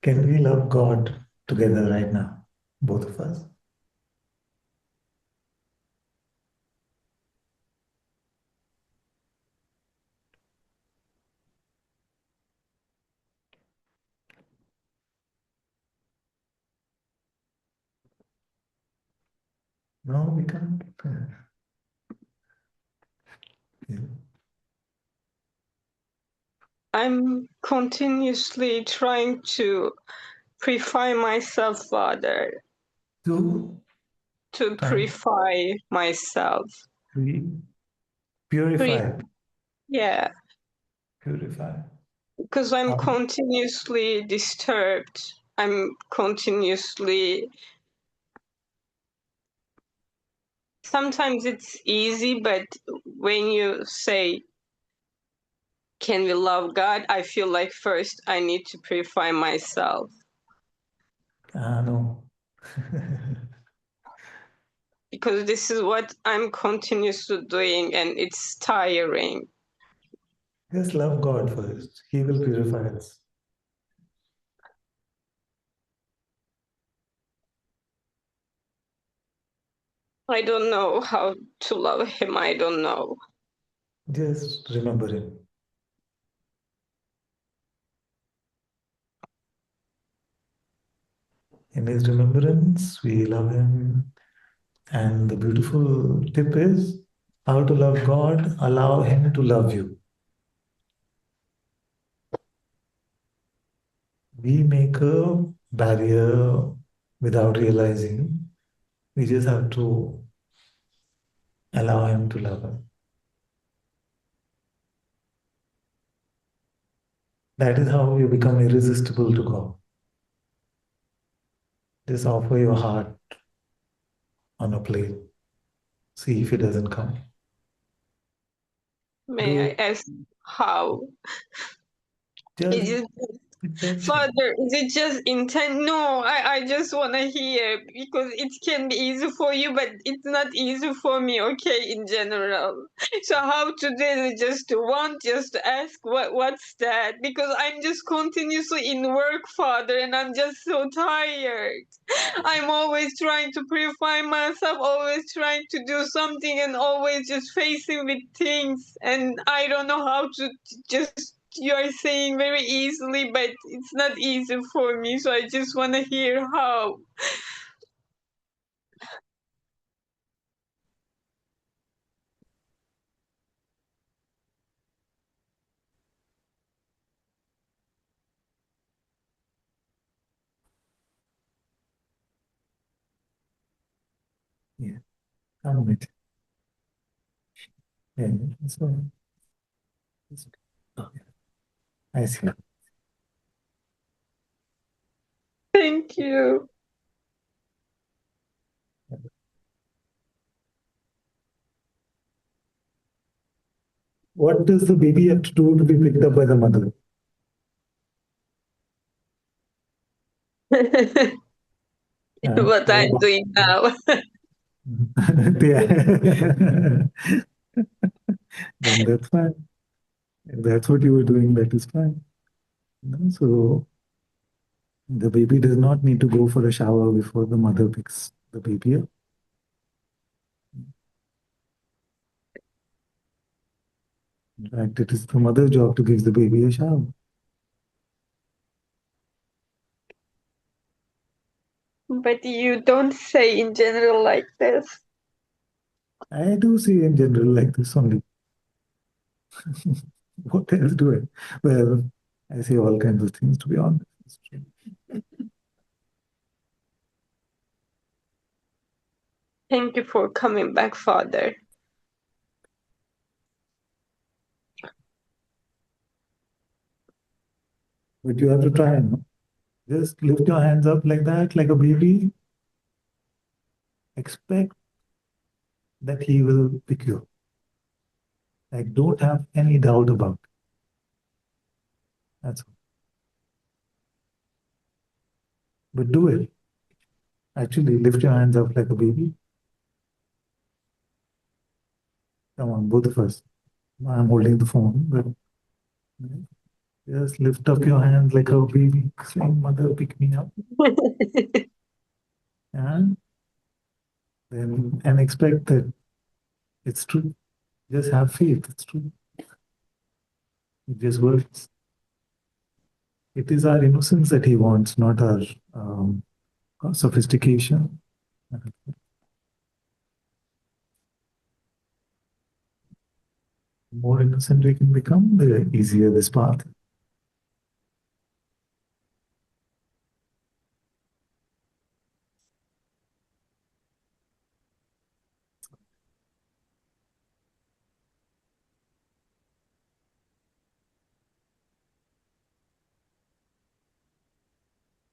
Can we love God together right now, both of us? No, we can't. Yeah. I'm continuously trying to purify myself, Father, To to try purify myself. to Puri- purify, yeah, purify. because I'm Um, continuously disturbed. I'm continuously. Sometimes it's easy, but when you say, can we love God? I feel like first I need to purify myself. no. Because this is what I'm continuously doing and it's tiring. Just love God first. He will purify us. I don't know how to love him. I don't know. Just remember Him. In His remembrance, we love Him. And the beautiful tip is how to love God, allow Him to love you. We make a barrier without realizing. We just have to Allow him to love her. That is how you become irresistible to God. Just offer your heart on a plate. See if it doesn't come. May I ask how? Just Is it, intention. Father, is it just intent? No, I just want to hear, because it can be easy for you, but it's not easy for me, okay, in general. So how to do it? Just to want, just to ask, what's that? Because I'm just continuously in work, Father, and I'm just so tired. I'm always trying to purify myself, always trying to do something, and always just facing with things, and I don't know how to just, you are saying very easily, but it's not easy for me, so I just want to hear how. Yeah, come with it. Yeah, that's all. Okay. I see. Thank you. What does the baby have to do to be picked up by the mother? What I'm doing now. Then that's fine. If that's what you were doing, that is fine. So the baby does not need to go for a shower before the mother picks the baby up. In fact, it is the mother's job to give the baby a shower. But you don't say in general like this. I do see in general like this only. What else do I? Well, I say all kinds of things, to be honest. Thank you for coming back, Father. But you have to try, no? Just lift your hands up like that, like a baby. Expect that he will pick you up. Like, don't have any doubt about it. That's all. But do it. Actually, lift your hands up like a baby. Come on, both of us. I'm holding the phone, but just lift up your hands like a baby, saying, Mother, pick me up. And then and expect that it's true. Just have faith, it's true. It just works. It is our innocence that he wants, not our sophistication. The more innocent we can become, the easier this path.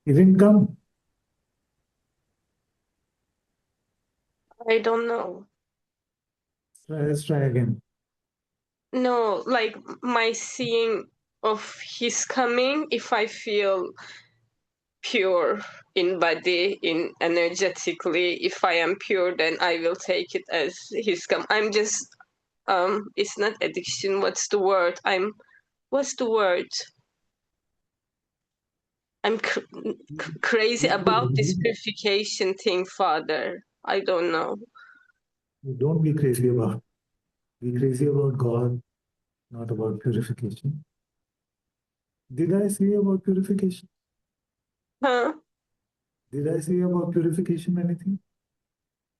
He didn't come. I don't know. Let's try again. No, like my seeing of his coming, if I feel pure in body, in energetically, if I am pure, then I will take it as his come. I'm just it's not addiction, what's the word? What's the word? I'm crazy about this purification thing, Father. I don't know. Don't be crazy about. Be crazy about God, not about purification. Did I say about purification? Huh? Did I say about purification anything?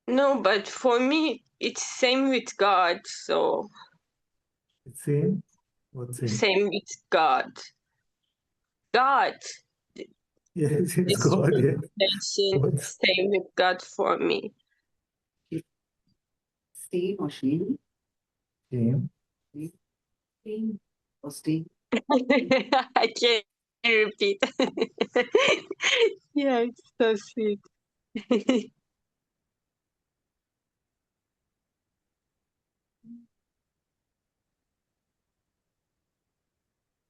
No, but for me, it's same with God. So It's same. What's same? same with God. God. Yes, it's This God. Yes. purification, What's same with God for me. Steam or shame? Shame. Steam or steam? I can't repeat. Yeah, it's so sweet.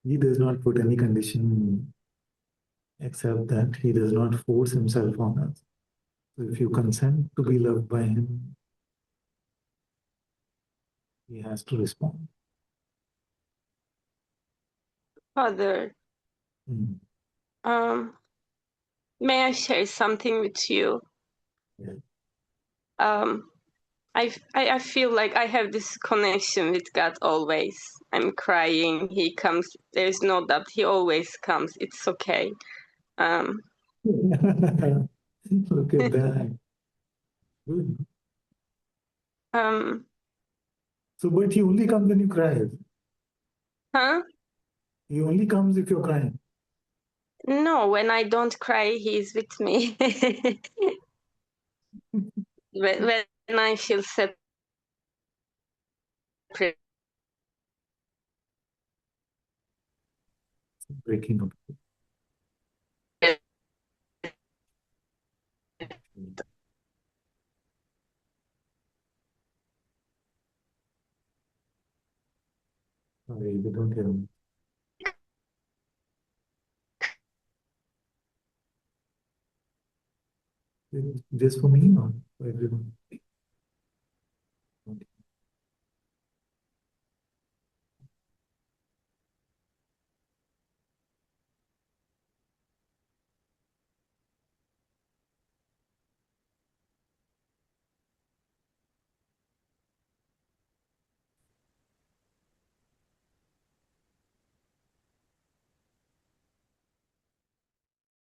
He does not put any condition except that he does not force himself on us. So if you consent to be loved by him, he has to respond. Father, Mm. may I share something with you? Yeah. I feel like I have this connection with God always. I'm crying, he comes. There's no doubt, he always comes. It's okay. Look at that. Good. So, but he only comes when you cry. Huh? He only comes if you're crying. No, when I don't cry, he's with me. when I feel separate, Breaking up. Sorry, they don't hear me. Just for me or for everyone?